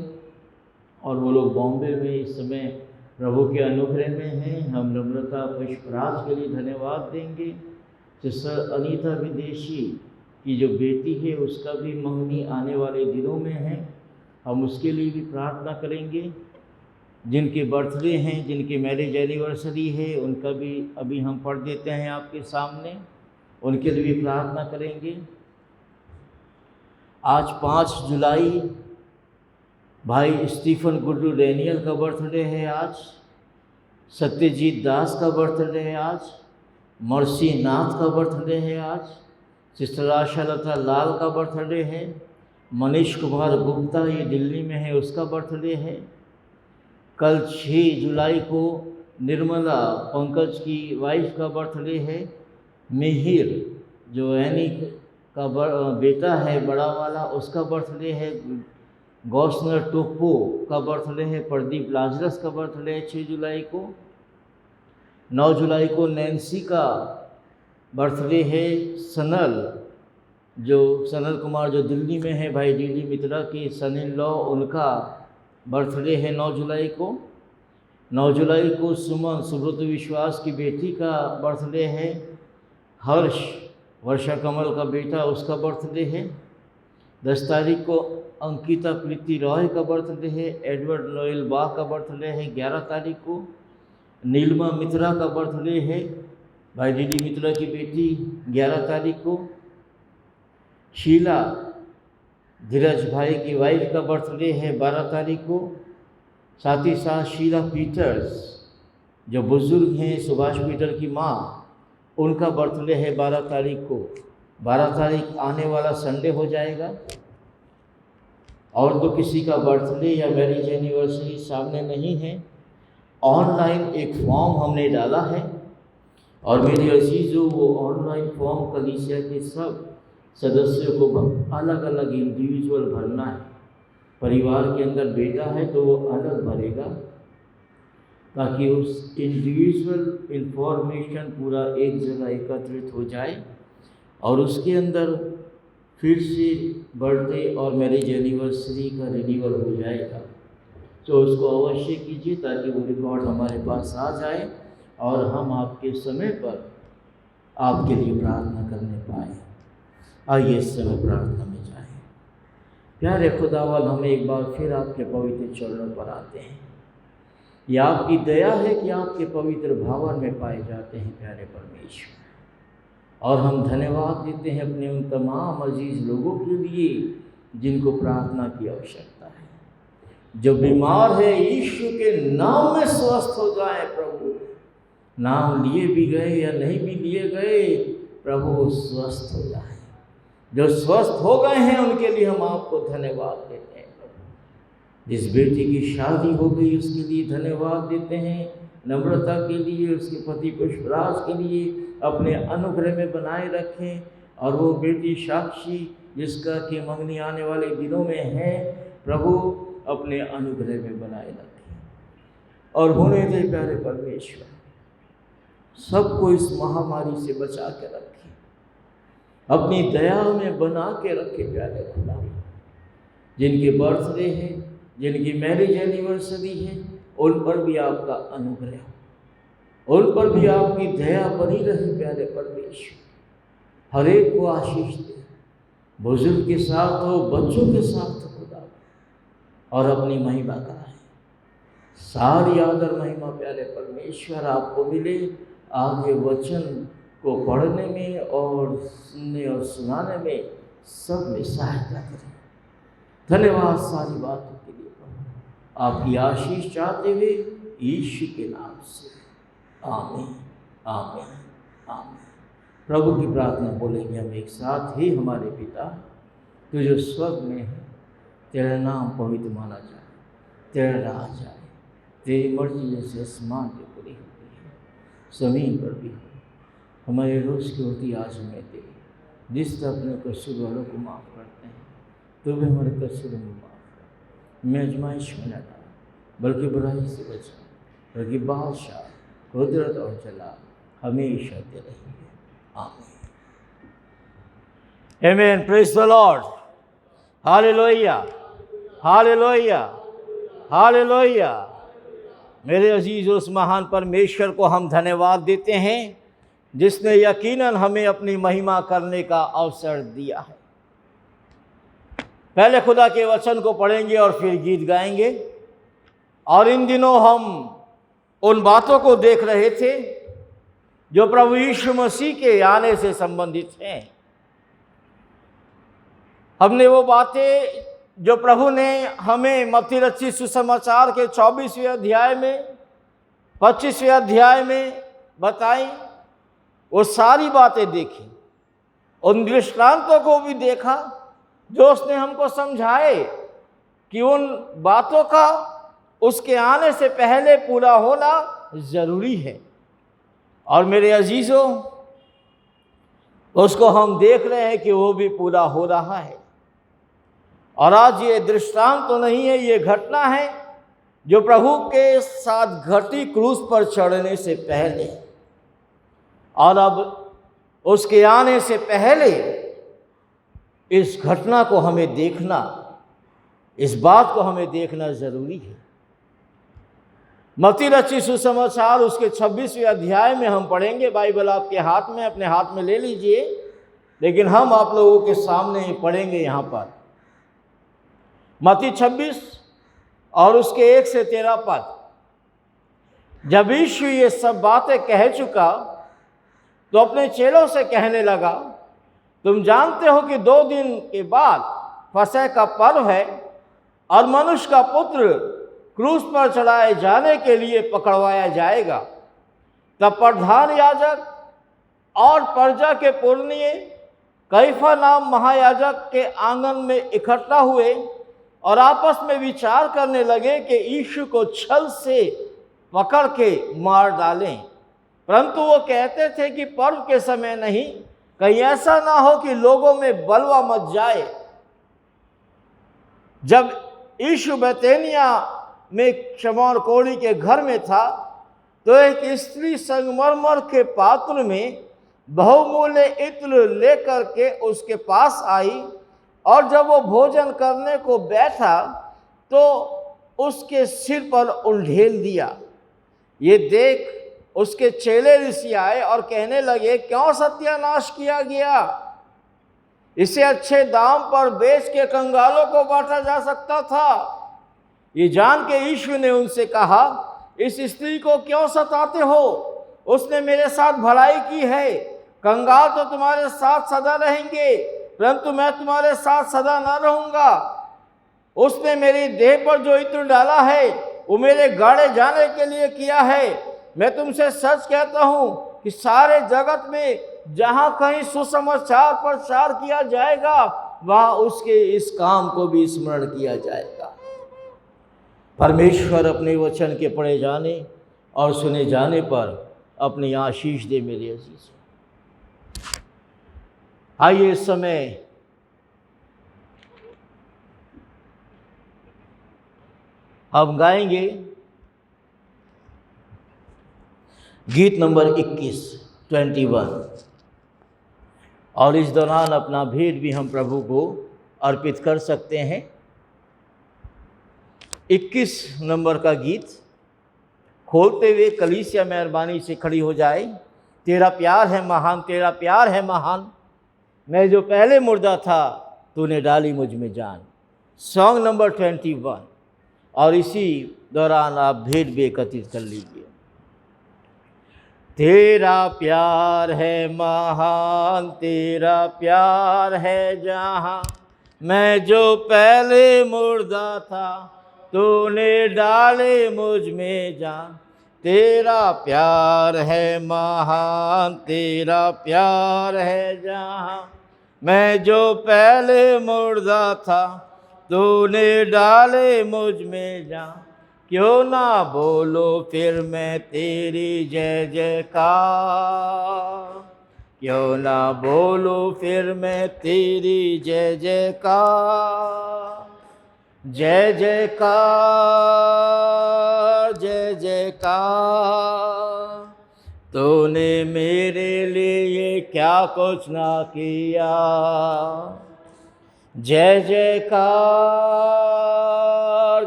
और वो लोग बॉम्बे में इस समय प्रभु के अनुग्रह में हैं। हम नम्रता पुष्पराज के लिए धन्यवाद देंगे। सिस्टर अनीता विदेशी की जो बेटी है उसका भी मंगनी आने वाले दिनों में है, हम उसके लिए भी प्रार्थना करेंगे। जिनके बर्थडे हैं, जिनकी मैरिज एनिवर्सरी है, उनका भी अभी हम पढ़ देते हैं आपके सामने, उनके लिए भी प्रार्थना करेंगे। आज 5 जुलाई भाई स्टीफन गुड्डू डैनियल का बर्थडे है। आज सत्यजीत दास का बर्थडे है। आज मर्सी नाथ का बर्थडे है। आज सिस्टर आशा लता लाल का बर्थडे है। मनीष कुमार गुप्ता, ये दिल्ली में है, उसका बर्थडे है। कल 6 जुलाई को निर्मला पंकज की वाइफ का बर्थडे है। मिहिर जो एनी का बेटा है बड़ा वाला, उसका बर्थडे है। गौसनर टोप्पो का बर्थडे है। प्रदीप लाजरस का बर्थडे है 6 जुलाई को। 9 जुलाई को नैन्सी का बर्थडे है। सनल कुमार जो दिल्ली में है, भाई डीडी मित्रा के सन इन लॉ, उनका बर्थडे है 9 जुलाई को। 9 जुलाई को सुमन सुब्रत विश्वास की बेटी का बर्थडे है। हर्ष वर्षा कमल का बेटा, उसका बर्थडे है। 10 तारीख को अंकिता प्रीति रॉय का बर्थडे है। एडवर्ड नोएल बा का बर्थडे है 11 तारीख को। नीलमा मित्रा का बर्थडे है, भाई डीडी मित्रा की बेटी, 11 तारीख को। शीला धीरज भाई की वाइफ का बर्थडे है 12 तारीख को। साथ ही साथ शीला पीटर्स जो बुज़ुर्ग हैं, सुभाष पीटर की माँ, उनका बर्थडे है 12 तारीख को। 12 तारीख आने वाला संडे हो जाएगा। और तो किसी का बर्थडे या मैरिज एनिवर्सरी सामने नहीं है। ऑनलाइन एक फॉर्म हमने डाला है और मेरे अजीज़ों, वो ऑनलाइन फॉर्म कलीसिया के सब सदस्यों को अलग अलग इंडिविजुअल भरना है। परिवार के अंदर बेटा है तो वो अलग भरेगा, ताकि उस इंडिविजुअल इन्फॉर्मेशन पूरा एक जगह एकत्रित हो जाए और उसके अंदर फिर से बर्थडे और मैरिज एनिवर्सरी का रिन्यूअल हो जाएगा। तो उसको अवश्य कीजिए ताकि वो रिकॉर्ड हमारे पास आ जाए और हम आपके समय पर आपके लिए प्रार्थना करने पाएँ। आइए इस समय प्रार्थना में जाएं। प्यारे खुदावंद, हम एक बार फिर आपके पवित्र चरणों पर आते हैं। यह आपकी दया है कि आपके पवित्र भवन में पाए जाते हैं प्यारे परमेश्वर। और हम धन्यवाद देते हैं अपने उन तमाम अजीज लोगों के लिए जिनको प्रार्थना की आवश्यकता है, जो बीमार है यीशु के नाम में स्वस्थ हो जाए प्रभु। नाम लिए भी गए या नहीं भी लिए गए, प्रभु स्वस्थ हो जाए। जो स्वस्थ हो गए हैं उनके लिए हम आपको धन्यवाद देते हैं प्रभु। जिस बेटी की शादी हो गई उसके लिए धन्यवाद देते हैं, नम्रता के लिए, उसके पति पुष्पराज के लिए अपने अनुग्रह में बनाए रखें। और वो बेटी साक्षी जिसका कि मंगनी आने वाले दिनों में है, प्रभु अपने अनुग्रह में बनाए रखें और होने दे प्यारे परमेश्वर। सबको इस महामारी से बचा के रखें, अपनी दया में बना के रखे प्यारे खुदा। जिनके बर्थडे है, जिनकी मैरिज एनिवर्सरी है, उन पर भी आपका अनुग्रह, उन पर भी आपकी दया बनी रहे प्यारे परमेश्वर। हर एक को आशीष दे, बुजुर्ग के साथ हो, बच्चों के साथ हो खुदा, और अपनी महिमा कराए। सारी आदर महिमा प्यारे परमेश्वर आपको मिले। आगे वचन को पढ़ने में और सुनने और सुनाने में सब में सहायता करें। धन्यवाद सारी बातों के लिए प्रभु। आपकी आशीष चाहते हुए यीशु के नाम से आमीन, आमीन, आमीन। प्रभु की प्रार्थना बोलेंगे हम एक साथ ही। हमारे पिता, तू जो स्वर्ग में है, तेरा नाम पवित्र माना जाए, तेरा राज आए, तेरी मर्जी जैसे आसमान पे पूरी होती है ज़मीन पर भी हो। हमारे रोज़ की रोटी आज हमें दे, जिस तरह अपने कसूर वालों को माफ़ करते हैं, तो भी हमारे कसूर में माफ़ कर। मैं आजमाइश में न डाल, बल्कि बुराई से बचा, बल्कि बादशाह, कुदरत और जलाल हमेशा दे रहेंगे। आमीन। आमीन। Praise the Lord. Hallelujah, hallelujah, hallelujah. मेरे अजीज़, उस महान परमेश्वर को हम धन्यवाद देते हैं जिसने यकीनन हमें अपनी महिमा करने का अवसर दिया है। पहले खुदा के वचन को पढ़ेंगे और फिर गीत गाएंगे। और इन दिनों हम उन बातों को देख रहे थे जो प्रभु यीशु मसीह के आने से संबंधित हैं। हमने वो बातें जो प्रभु ने हमें मत्ती रचित सुसमाचार के 24वें अध्याय में, 25वें अध्याय में बताई, वो सारी बातें देखी। उन दृष्टांतों को भी देखा जो उसने हमको समझाए कि उन बातों का उसके आने से पहले पूरा होना जरूरी है। और मेरे अजीजों, उसको हम देख रहे हैं कि वो भी पूरा हो रहा है। और आज ये दृष्टांत तो नहीं है, ये घटना है जो प्रभु के साथ घटी क्रूस पर चढ़ने से पहले। और अब उसके आने से पहले इस घटना को हमें देखना, इस बात को हमें देखना जरूरी है। मत्ती रचित सुसमाचार उसके 26वें अध्याय में हम पढ़ेंगे। बाइबल आपके हाथ में, अपने हाथ में ले लीजिए, लेकिन हम आप लोगों के सामने ही पढ़ेंगे। यहाँ पर मत्ती 26 और उसके 1 से 13 पद। जब यीशु ये सब बातें कह चुका तो अपने चेलों से कहने लगा, तुम जानते हो कि 2 दिन के बाद फसह का पर्व है और मनुष्य का पुत्र क्रूस पर चढ़ाए जाने के लिए पकड़वाया जाएगा। तब प्रधान याजक और प्रजा के पुरनिये कैफा नाम महायाजक के आंगन में इकट्ठा हुए और आपस में विचार करने लगे कि यीशु को छल से पकड़ के मार डालें। परंतु वो कहते थे कि पर्व के समय नहीं, कहीं ऐसा ना हो कि लोगों में बलवा मच जाए। जब यीशु बैतनिया में शमौन कोढ़ी के घर में था तो एक स्त्री संगमरमर के पात्र में बहुमूल्य इत्र लेकर के उसके पास आई, और जब वो भोजन करने को बैठा तो उसके सिर पर उंडेल दिया। ये देख उसके चेले ऋषि आए और कहने लगे, क्यों सत्यानाश किया गया? इसे अच्छे दाम पर बेच के कंगालों को बांटा जा सकता था। ये जान के यीशु ने उनसे कहा, इस स्त्री को क्यों सताते हो? उसने मेरे साथ भलाई की है। कंगाल तो तुम्हारे साथ सदा रहेंगे, परंतु मैं तुम्हारे साथ सदा न रहूंगा। उसने मेरी देह पर जो इत्र डाला है वो मेरे गाड़े जाने के लिए किया है। मैं तुमसे सच कहता हूं कि सारे जगत में जहां कहीं सुसमाचार प्रचार किया जाएगा, वहां उसके इस काम को भी स्मरण किया जाएगा। परमेश्वर अपने वचन के पढ़े जाने और सुने जाने पर अपनी आशीष दे मेरे अजीज। आइए इस समय हम गाएंगे गीत नंबर 21 और इस दौरान अपना भेंट भी हम प्रभु को अर्पित कर सकते हैं। 21 नंबर का गीत खोलते हुए कलीसिया मेहरबानी से खड़ी हो जाए। तेरा प्यार है महान, तेरा प्यार है महान, मैं जो पहले मुर्दा था तूने डाली मुझ में जान। Song number 21। और इसी दौरान आप भेंट भी एकत्रित कर लीजिए। तेरा प्यार है महान, तेरा प्यार है जहाँ, मैं जो पहले मुर्दा था तूने डाले मुझ में जान। तेरा प्यार है महान, तेरा प्यार है जहाँ, मैं जो पहले मुर्दा था तूने डाले मुझ में जान। क्यों ना बोलो फिर मैं तेरी जय जयकार, क्यों ना बोलो फिर मैं तेरी जय जयकार। जय जयकार, जय जयकार, तूने मेरे लिए क्या कुछ ना किया। जय जयकार,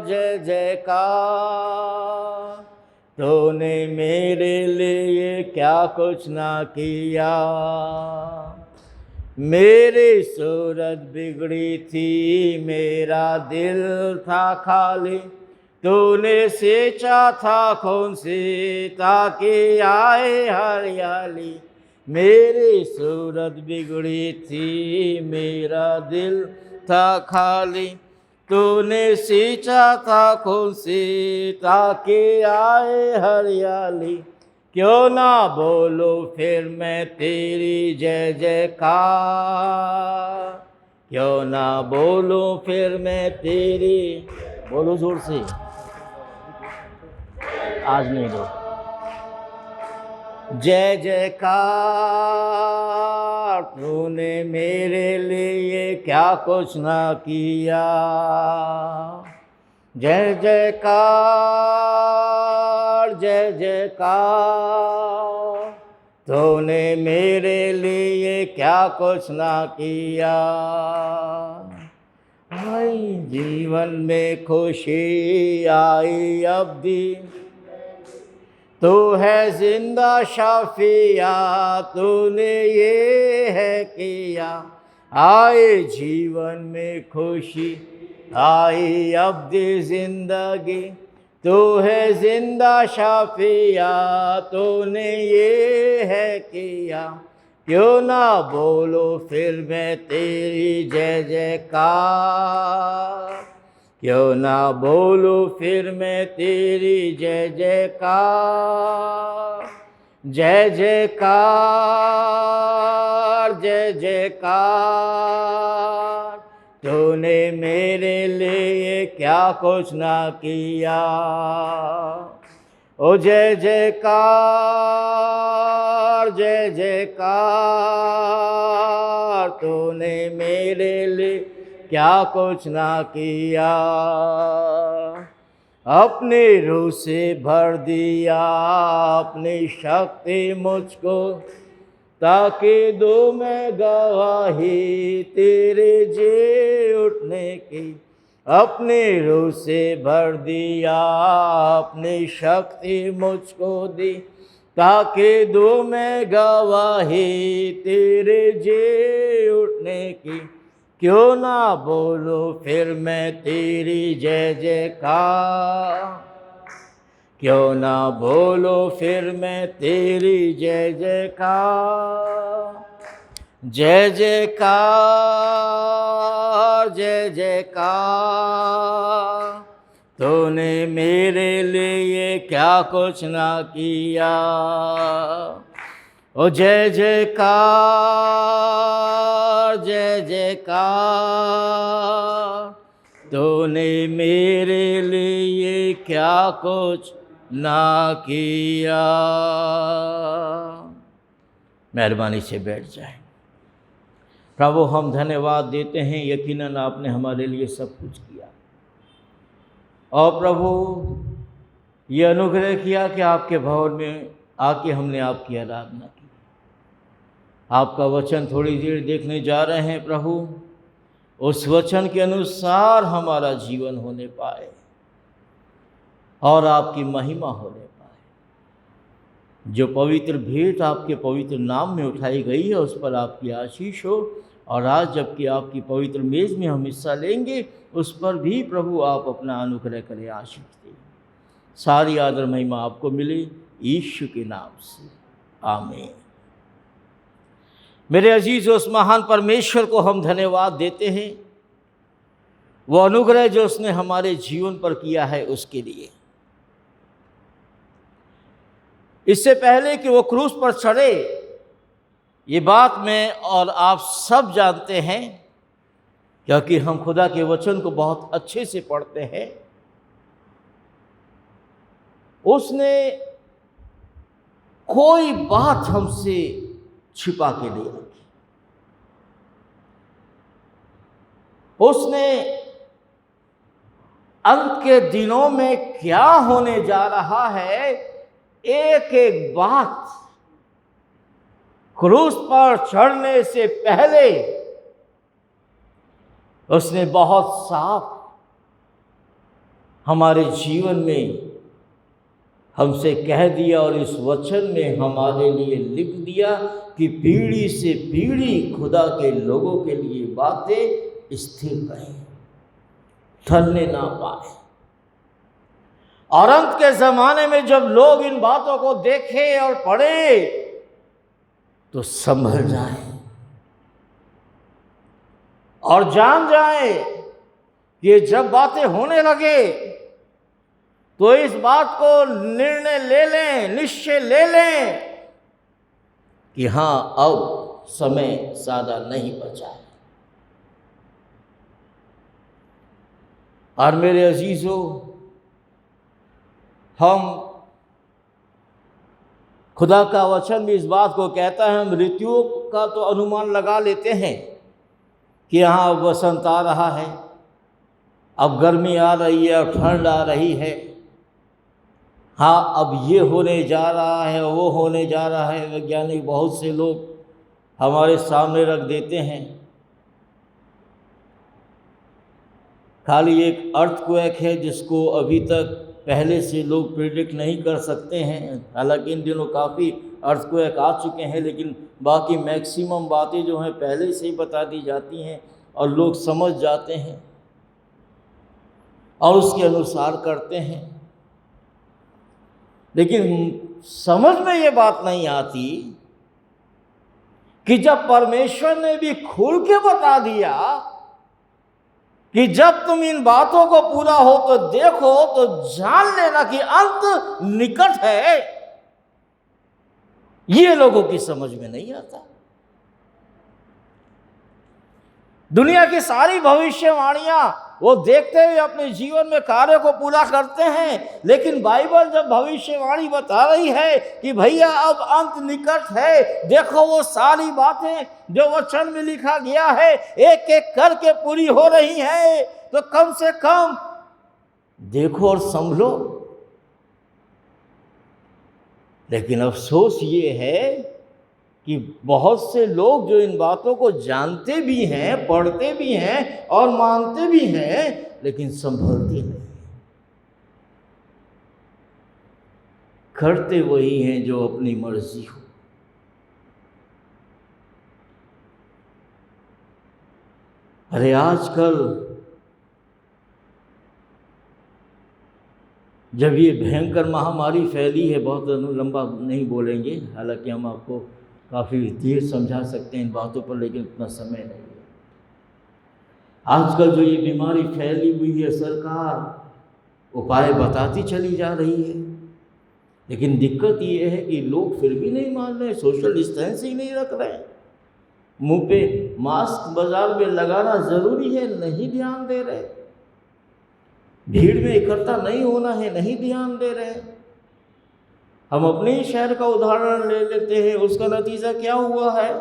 जय जयकार, तूने मेरे लिए क्या कुछ ना किया। मेरी सूरत बिगड़ी थी, मेरा दिल था खाली, तूने सींचा था खून से ताकि आए हरियाली। मेरी सूरत बिगड़ी थी, मेरा दिल था खाली, तूने सींचा था खून से ताकि आए हरियाली। क्यों ना बोलो फिर मैं तेरी जय जयकार, क्यों ना बोलो फिर मैं तेरी, बोलो जोर से, आज नहीं दो। जय जयकार, तूने मेरे लिए क्या कुछ ना किया। जय जयकार, जय जयकार, तूने मेरे लिए क्या कुछ ना किया। आई जीवन में खुशी आई अब भी, तू है जिंदा शाफिया, तूने ये है किया। आए जीवन में खुशी आई अब दी जिंदगी, तू है जिंदा शाफिया, तूने ये है किया। क्यों ना बोलो फिर मैं तेरी जय जयकार, क्यों ना बोलो फिर मैं तेरी जय जयकार। जय जयकार, जय जयकार, तूने मेरे लिए क्या कुछ ना किया। ओ जय जयकार, जय जयकार, तूने मेरे लिए क्या कुछ ना किया। अपनी रूह से भर दिया अपनी शक्ति मुझको, ताकि दो मैं गवाही तेरे जी उठने की। अपनी रूह से भर दिया अपनी शक्ति मुझको दी, ताकि दो मैं गवाही तेरे जे उठने की, क्यों ना बोलो फिर मैं तेरी जय जयकार, क्यों ना बोलो फिर मैं तेरी जय जयकार, जय जयकार जय जयकार। तूने मेरे लिए क्या कुछ ना किया, ओ जय जयकार जय जयकार। तूने मेरे लिए क्या कुछ ना किया। मेहरबानी से बैठ जाए। प्रभु हम धन्यवाद देते हैं, यकीनन आपने हमारे लिए सब कुछ किया। और प्रभु ये अनुग्रह किया कि आपके भवन में आके हमने आपकी आराधना की। आपका वचन थोड़ी देर देखने जा रहे हैं प्रभु, उस वचन के अनुसार हमारा जीवन होने पाए और आपकी महिमा होने पाए। जो पवित्र भेंट आपके पवित्र नाम में उठाई गई है उस पर आपकी आशीष हो। और आज जबकि आपकी पवित्र मेज़ में हम हिस्सा लेंगे उस पर भी प्रभु आप अपना अनुग्रह करें, आशीष दें। सारी आदर महिमा आपको मिले यीशु के नाम से, आमीन। मेरे अजीज, उस महान परमेश्वर को हम धन्यवाद देते हैं, वो अनुग्रह जो उसने हमारे जीवन पर किया है उसके लिए। इससे पहले कि वो क्रूस पर चढ़े, ये बात मैं और आप सब जानते हैं क्योंकि हम खुदा के वचन को बहुत अच्छे से पढ़ते हैं। उसने कोई बात हमसे छिपा के नहीं रखी। उसने अंत के दिनों में क्या होने जा रहा है, एक एक बात क्रूस पर चढ़ने से पहले उसने बहुत साफ हमारे जीवन में हमसे कह दिया और इस वचन में हमारे लिए लिख दिया कि पीढ़ी से पीढ़ी खुदा के लोगों के लिए बातें स्थिर रहें, टलने ना पाए। और अंत के ज़माने में जब लोग इन बातों को देखें और पढ़ें तो संभल जाएं और जान जाएं कि जब बातें होने लगे तो इस बात को निर्णय ले लें, निश्चय ले लें कि हाँ, अब समय ज़्यादा नहीं बचा है। और मेरे अजीजों, हम खुदा का वचन भी इस बात को कहता है, हम ऋतुओं का तो अनुमान लगा लेते हैं कि यहाँ अब वसंत आ रहा है, अब गर्मी आ रही है, अब ठंड आ रही है, हाँ अब ये होने जा रहा है, वो होने जा रहा है। वैज्ञानिक बहुत से लोग हमारे सामने रख देते हैं। खाली एक अर्थक्वेक है जिसको अभी तक पहले से लोग प्रिडिक्ट नहीं कर सकते हैं। हालांकि इन दिनों काफ़ी अर्थक्वेक आ चुके हैं, लेकिन बाकी मैक्सिमम बातें जो हैं पहले से ही बता दी जाती हैं और लोग समझ जाते हैं और उसके अनुसार करते हैं। लेकिन समझ में ये बात नहीं आती कि जब परमेश्वर ने भी खुल के बता दिया कि जब तुम इन बातों को पूरा हो तो देखो, तो जान लेना कि अंत निकट है, ये लोगों की समझ में नहीं आता। दुनिया की सारी भविष्यवाणियां वो देखते हुए अपने जीवन में कार्य को पूरा करते हैं, लेकिन बाइबल जब भविष्यवाणी बता रही है कि भैया अब अंत निकट है, देखो वो सारी बातें जो वचन में लिखा गया है एक एक करके पूरी हो रही है, तो कम से कम देखो और संभलो। लेकिन अफसोस ये है कि बहुत से लोग जो इन बातों को जानते भी हैं, पढ़ते भी हैं और मानते भी हैं, लेकिन संभलते नहीं। करते वही हैं जो अपनी मर्जी हो। अरे आजकल जब ये भयंकर महामारी फैली है, बहुत लंबा नहीं बोलेंगे, हालांकि हम आपको काफ़ी देर समझा सकते हैं इन बातों पर, लेकिन उतना समय नहीं है। आजकल जो ये बीमारी फैली हुई है, सरकार उपाय बताती चली जा रही है, लेकिन दिक्कत ये है कि लोग फिर भी नहीं मान रहे, सोशल डिस्टेंसिंग नहीं रख रहे, मुंह पे मास्क बाजार में लगाना ज़रूरी है, नहीं ध्यान दे रहे, भीड़ में इकट्ठा नहीं होना है, नहीं ध्यान दे रहे। हम अपने ही शहर का उदाहरण ले लेते हैं, उसका नतीजा क्या हुआ है?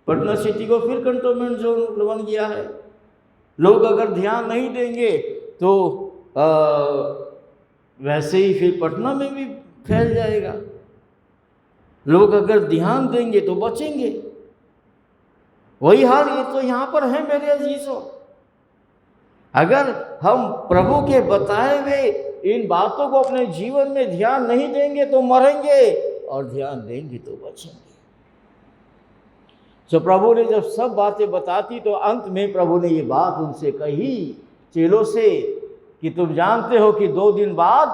पटना सिटी को फिर कंटोनमेंट जोन बन गया है। लोग अगर ध्यान नहीं देंगे तो वैसे ही फिर पटना में भी फैल जाएगा। लोग अगर ध्यान देंगे तो बचेंगे। वही हाल ये तो यहाँ पर है मेरे अजीजों। अगर हम प्रभु के बताए हुए इन बातों को अपने जीवन में ध्यान नहीं देंगे तो मरेंगे, और ध्यान देंगे तो बचेंगे। तो प्रभु ने जब सब बातें बताती तो अंत में प्रभु ने ये बात उनसे कही, चेलों से, कि तुम जानते हो कि 2 दिन बाद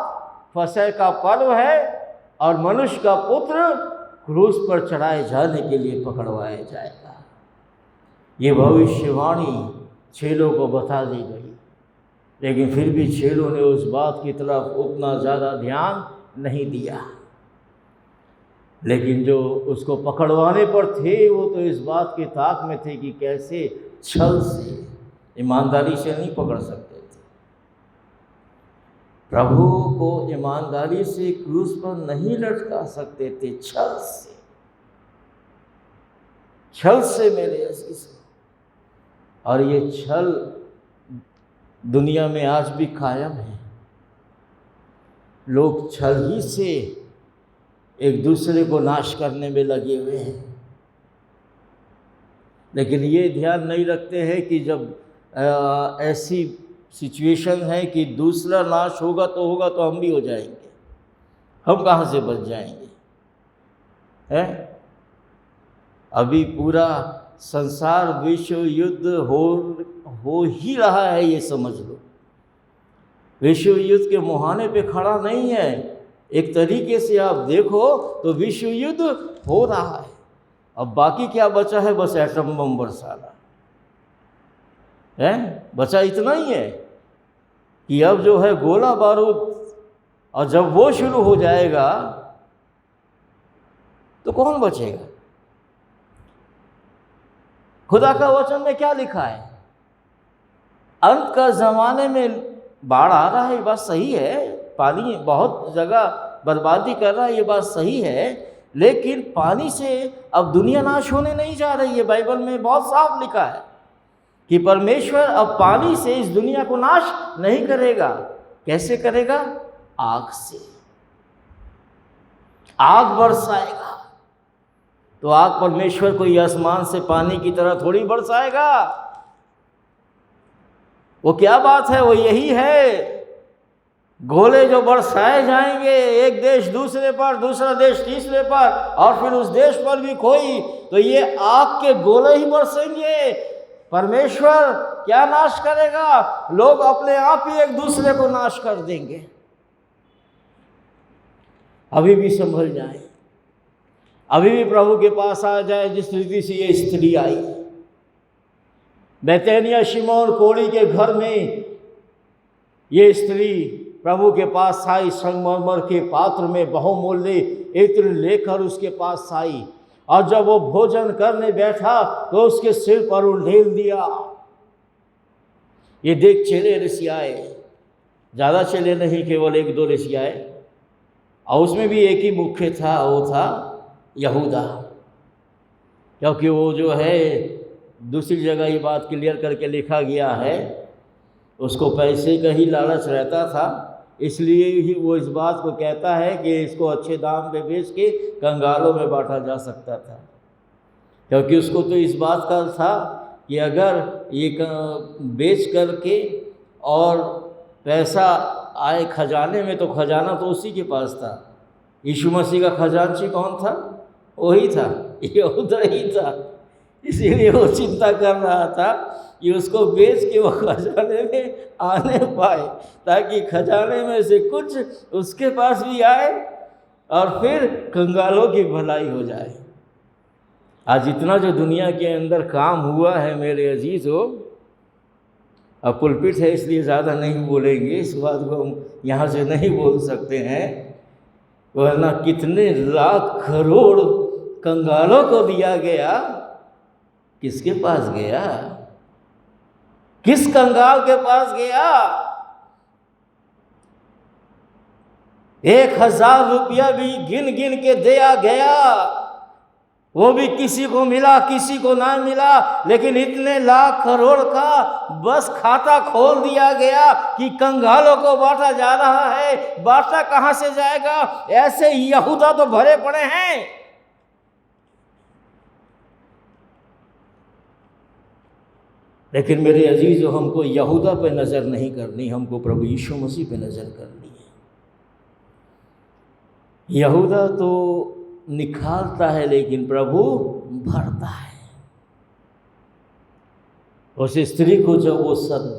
फसह का पर्व है और मनुष्य का पुत्र क्रूस पर चढ़ाए जाने के लिए पकड़वाया जाएगा। ये भविष्यवाणी चेलों को बता दी गई, लेकिन फिर भी चेलों ने उस बात की तरफ उतना ज़्यादा ध्यान नहीं दिया। लेकिन जो उसको पकड़वाने पर थे वो तो इस बात के ताक में थे कि कैसे छल से, ईमानदारी से नहीं पकड़ सकते थे। प्रभु को ईमानदारी से क्रूस पर नहीं लटका सकते थे, छल से मेरे अजीज। और ये छल दुनिया में आज भी कायम है। लोग छल ही से एक दूसरे को नाश करने में लगे हुए हैं, लेकिन ये ध्यान नहीं रखते हैं कि जब ऐसी सिचुएशन है कि दूसरा नाश होगा तो हम भी हो जाएंगे, हम कहाँ से बच जाएंगे? हैं? अभी पूरा संसार विश्व युद्ध हो ही रहा है, ये समझ लो। विश्व युद्ध के मुहाने पे खड़ा नहीं है। एक तरीके से आप देखो तो विश्व युद्ध हो रहा है। अब बाकी क्या बचा है? बस एटम बम बरसाना है। बचा इतना ही है कि अब जो है गोला बारूद, और जब वो शुरू हो जाएगा तो कौन बचेगा? खुदा का वचन में क्या लिखा है? अंत का ज़माने में बाढ़ आ रहा है, ये बात सही है। पानी बहुत जगह बर्बादी कर रहा है, ये बात सही है। लेकिन पानी से अब दुनिया नाश होने नहीं जा रही है। बाइबल में बहुत साफ लिखा है कि परमेश्वर अब पानी से इस दुनिया को नाश नहीं करेगा। कैसे करेगा? आग से। आग बरसाएगा। तो आग परमेश्वर कोई आसमान से पानी की तरह थोड़ी बरसाएगा। वो क्या बात है? वो यही है, गोले जो बरसाए जाएंगे, एक देश दूसरे पर, दूसरा देश तीसरे पर, और फिर उस देश पर भी कोई, तो ये आग के गोले ही बरसेंगे। परमेश्वर क्या नाश करेगा? लोग अपने आप ही एक दूसरे को नाश कर देंगे। अभी भी संभल जाए, अभी भी प्रभु के पास आ जाए। जिस रीति से ये स्त्री आई बैतनिया शिमोन कोढ़ी के घर में, ये स्त्री प्रभु के पास आई, संगमरमर के पात्र में बहुमूल्य इत्र लेकर उसके पास आई, और जब वो भोजन करने बैठा तो उसके सिर पर उंडेल दिया। ये देख चेले ऋषियाए, ज़्यादा चेले नहीं, केवल 1-2 ऋषियाए, और उसमें भी एक ही मुख्य था, वो था यहूदा। क्योंकि वो जो है, दूसरी जगह ये बात क्लियर करके लिखा गया है, उसको पैसे का ही लालच रहता था, इसलिए ही वो इस बात को कहता है कि इसको अच्छे दाम पे बेच के कंगालों में बांटा जा सकता था। क्योंकि उसको तो इस बात का था कि अगर ये बेच करके और पैसा आए खजाने में, तो खजाना तो उसी के पास था, यीशु मसीह का खजांची कौन था? वही था, यहूदा ही था। इसीलिए वो चिंता कर रहा था कि उसको बेच के वो खजाने में आने पाए, ताकि खजाने में से कुछ उसके पास भी आए और फिर कंगालों की भलाई हो जाए। आज इतना जो दुनिया के अंदर काम हुआ है मेरे अजीज़ों, अब पुलपिट है इसलिए ज़्यादा नहीं बोलेंगे, इस बात को हम यहाँ से नहीं बोल सकते हैं, वरना कितने लाख करोड़ कंगालों को दिया गया। किसके पास गया? किस कंगाल के पास गया? 1000 रुपया भी गिन गिन के दिया गया, वो भी किसी को मिला किसी को ना मिला, लेकिन इतने लाख करोड़ का बस खाता खोल दिया गया कि कंगालों को बांटा जा रहा है। बांटा कहां से जाएगा? ऐसे यहूदा तो भरे पड़े हैं। लेकिन मेरे अजीजों, हमको यहूदा पे नज़र नहीं करनी, हमको प्रभु यीशु मसीह पे नज़र करनी है। यहूदा तो निखारता है लेकिन प्रभु भरता है। उस स्त्री को जब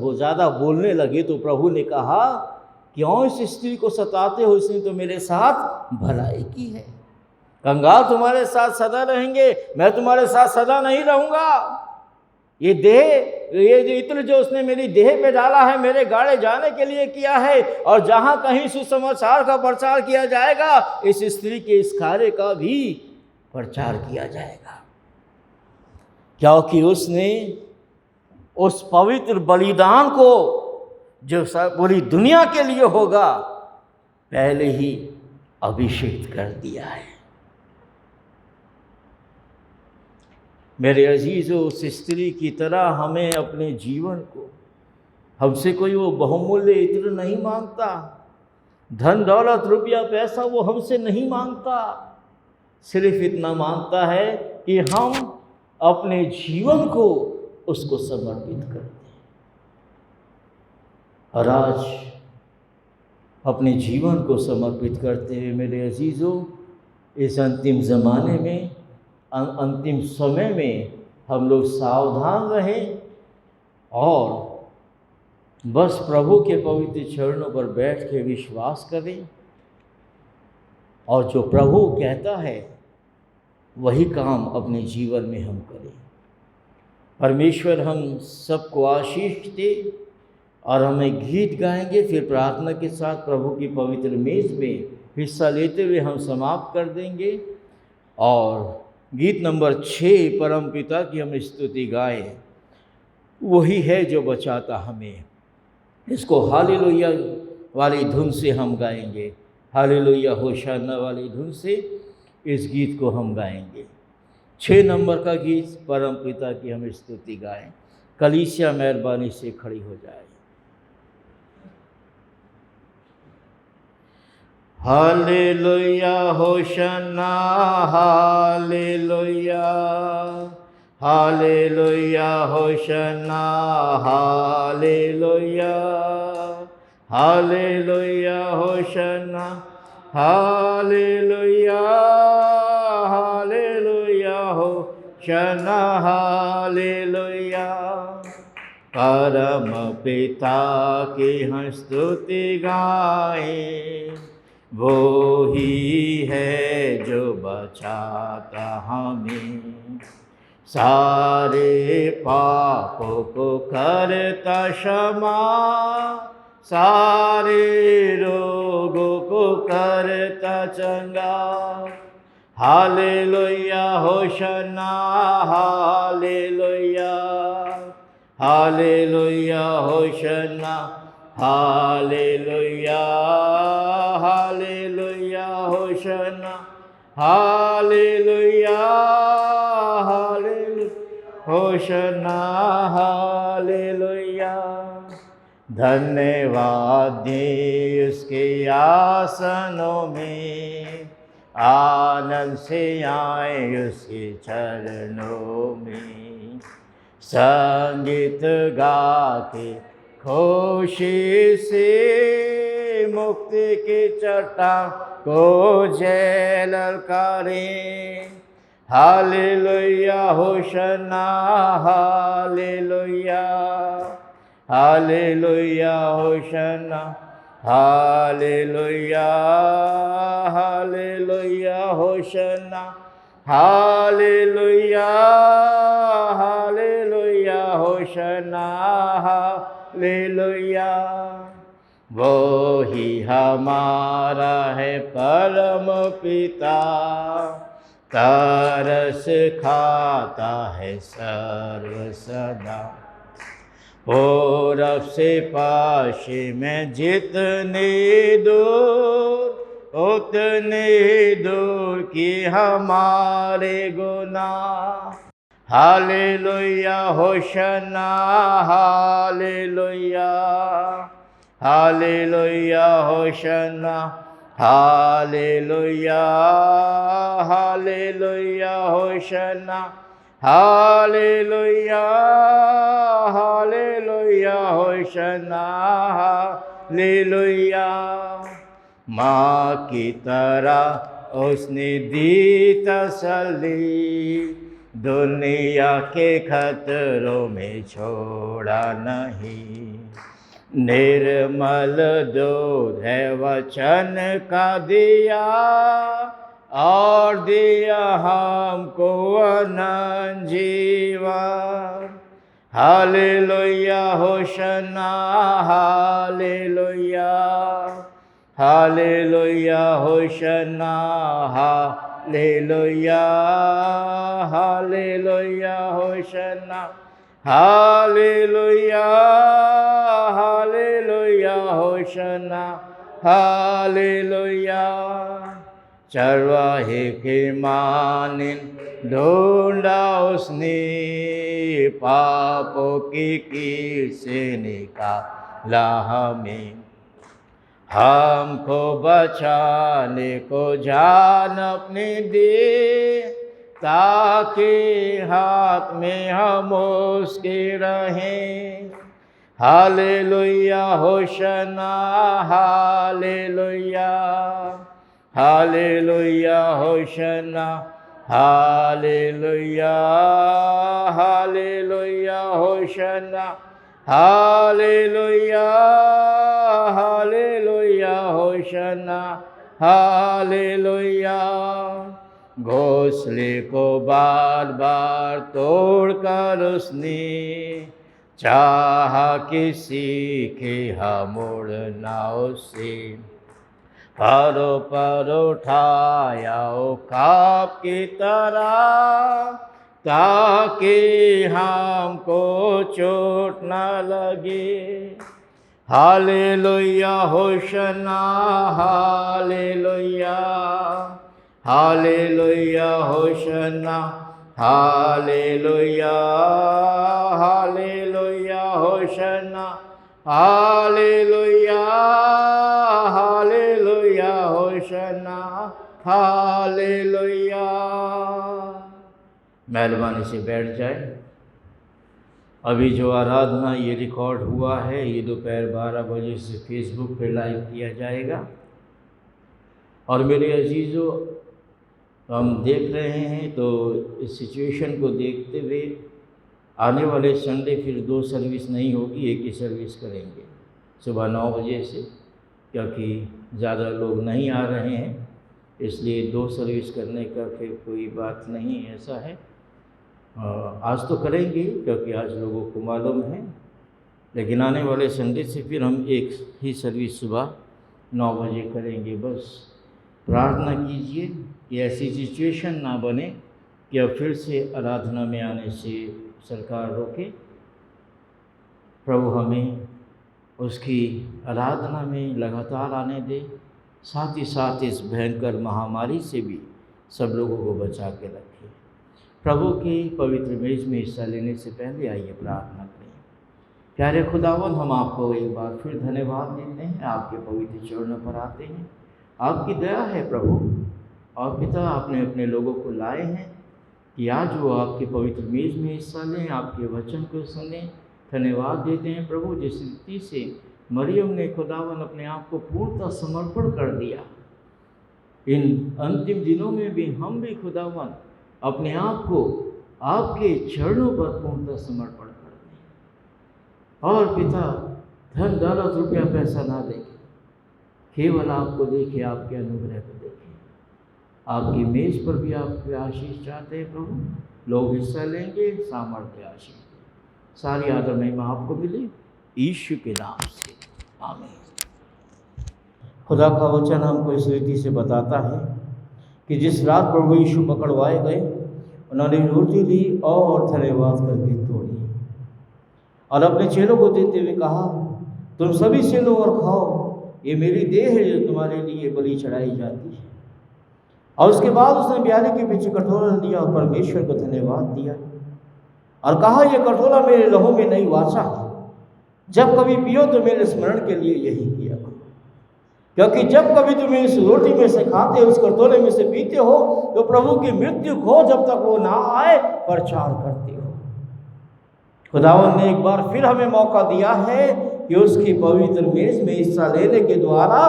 वो ज़्यादा बोलने लगी तो प्रभु ने कहा, क्यों इस स्त्री को सताते हो? इसने तो मेरे साथ भलाई की है। कंगाल तुम्हारे साथ सदा रहेंगे, मैं तुम्हारे साथ सदा नहीं रहूँगा। ये जो इत्र जो उसने मेरी देह पे डाला है, मेरे गाड़े जाने के लिए किया है, और जहां कहीं सुसमाचार का प्रचार किया जाएगा, इस स्त्री के इस कार्य का भी प्रचार किया जाएगा, क्योंकि उसने उस पवित्र बलिदान को जो पूरी दुनिया के लिए होगा पहले ही अभिषेक कर दिया है। मेरे अजीज़ों, उस स्त्री की तरह हमें अपने जीवन को, हमसे कोई वो बहुमूल्य इत्र नहीं मांगता, धन दौलत रुपया पैसा वो हमसे नहीं मांगता, सिर्फ इतना मांगता है कि हम अपने जीवन को उसको समर्पित कर दें। और आज अपने जीवन को समर्पित करते हुए मेरे अजीज़ों, इस अंतिम ज़माने में, अंतिम समय में हम लोग सावधान रहें और बस प्रभु के पवित्र चरणों पर बैठ के विश्वास करें, और जो प्रभु कहता है वही काम अपने जीवन में हम करें। परमेश्वर हम सबको आशीष दे, और हमें गीत गाएंगे, फिर प्रार्थना के साथ प्रभु की पवित्र मेज में हिस्सा लेते हुए हम समाप्त कर देंगे। और गीत नंबर 6 परमपिता की हम स्तुति गाएं, वही है जो बचाता हमें। इसको हालेलुया वाली धुन से हम गाएंगे, हालेलुया होशाना वाली धुन से इस गीत को हम गाएंगे। 6 नंबर का गीत परमपिता की हम स्तुति गाएं। कलीसिया मेहरबानी से खड़ी हो जाए। Hallelujah hosanna, hallelujah, hallelujah hosanna, hallelujah, hallelujah hosanna, hallelujah, hallelujah hosanna, hallelujah. परम पिता की हम स्तुति गाएं, वो ही है जो बचाता हमें, सारे पापों को करता क्षमा, सारे रोगों को करता चंगा। Hallelujah hosanna, hallelujah, hallelujah hosanna, hallelujah, hallelujah hosanna, hallelujah, hallelujah hosanna, hallelujah. धन्यवाद दे उसके आसनों में, आनंद से आए उसके चरणों में, संगीत गा के खुशी से मुक्ति की चट्टान को जय ललकारे। Hallelujah hosanna hallelujah, hallelujah hosanna hallelujah, hallelujah hosanna hallelujah, hallelujah hosanna hallelujah. वो ही हमारा है परम पिता, तरस खाता है सर्व सदा। पूरब से पश्चिम में जितने दूर उतने दूर की हमारे गुनाह। Hallelujah hosanna hallelujah, hallelujah hosanna hallelujah, hallelujah hosanna hallelujah, hallelujah hosanna hallelujah. माँ की तरह उसने दी तसल्ली, दुनिया के खतरों में छोड़ा नहीं। निर्मल दूध है वचन का दिया, और दिया हमको अनंत जीवन। Hallelujah hosanna hallelujah, hallelujah hosanna hallelujah, hallelujah hosanna hallelujah, hallelujah hosanna hallelujah. चरवाहे के माने ढूंढा उसने, पापों की कीट से निकाला हमें। हमको बचाने को जान अपने दे, ताकि हाथ में हम उसके रहें। Hallelujah hosanna hallelujah, hallelujah hosanna hallelujah, hallelujah hosanna hallelujah, hallelujah hosanna hallelujah. घोंसले को बार बार तोड़कर उसने चाहा कि सीखे हम उड़ना उससे। परों पर उठाया औकाब की तरह, ताकि हमको चोट न लगे। Hallelujah hosanna hallelujah, hallelujah hosanna hallelujah, hallelujah hosanna hallelujah, hallelujah hosanna hallelujah. मेहरबानी से बैठ जाए। अभी जो आराधना ये रिकॉर्ड हुआ है, ये दोपहर 12 बजे से फेसबुक पे लाइव किया जाएगा। और मेरे अजीज़ों, हम देख रहे हैं तो इस सिचुएशन को देखते हुए आने वाले संडे फिर 2 सर्विस नहीं होगी, एक ही सर्विस करेंगे सुबह 9 बजे से, क्योंकि ज़्यादा लोग नहीं आ रहे हैं, इसलिए 2 सर्विस करने का फिर कोई बात नहीं ऐसा है। आज तो करेंगे क्योंकि आज लोगों को मालूम है, लेकिन आने वाले संडे से फिर हम एक ही सर्विस सुबह 9 बजे करेंगे। बस प्रार्थना कीजिए कि ऐसी सिचुएशन ना बने कि अब फिर से आराधना में आने से सरकार रोके। प्रभु हमें उसकी आराधना में लगातार आने दे, साथ ही साथ इस भयंकर महामारी से भी सब लोगों को बचा के रखे। प्रभु की पवित्र मेज में हिस्सा लेने से पहले आइए प्रार्थना करें। प्यारे खुदावन, हम आपको एक बार फिर धन्यवाद देते हैं, आपके पवित्र चरणों पर आते हैं। आपकी दया है प्रभु और पिता, आपने अपने लोगों को लाए हैं कि आज वो आपके पवित्र मेज में हिस्सा लें, आपके वचन को सुनें। धन्यवाद देते हैं प्रभु, जिस रीति से मरियम ने खुदावन अपने आप को पूर्णतः समर्पण कर दिया। इन अंतिम दिनों में भी हम भी खुदावन अपने आप को आपके चरणों पर पूर्णतः समर्पण कर दें। और पिता, धन दौलत रुपया पैसा ना देखें, केवल आपको देखें, आपके अनुग्रह को देखें। आपकी मेज पर भी आपके आशीष चाहते हैं प्रभु। लोग हिस्सा लेंगे, सामर्थ्य आशीष दें। सारी आदर महिमा आपको मिले यीशु के नाम से, आमीन। खुदा का वचन हमको इस रीति से बताता है कि जिस रात प्रभु यीशु पकड़वाए गए, उन्होंने रोटी ली और धन्यवाद करके तोड़ी और अपने चेलों को देते हुए कहा, तुम सभी से लो और खाओ, ये मेरी देह है जो तुम्हारे लिए बलि चढ़ाई जाती है। और उसके बाद उसने प्याले के पीछे कटोरा लिया और परमेश्वर को धन्यवाद दिया और कहा, यह कटोरा मेरे लहू में नई वाचा है। जब कभी पियो तो मेरे स्मरण के लिए यही किया करो। क्योंकि जब कभी तुम इस रोटी में से खाते, उस कटोरे में से पीते हो, तो प्रभु की मृत्यु को जब तक वो ना आए प्रचार करते हो। खुदावन ने एक बार फिर हमें मौका दिया है कि उसकी पवित्र मेज में हिस्सा लेने के द्वारा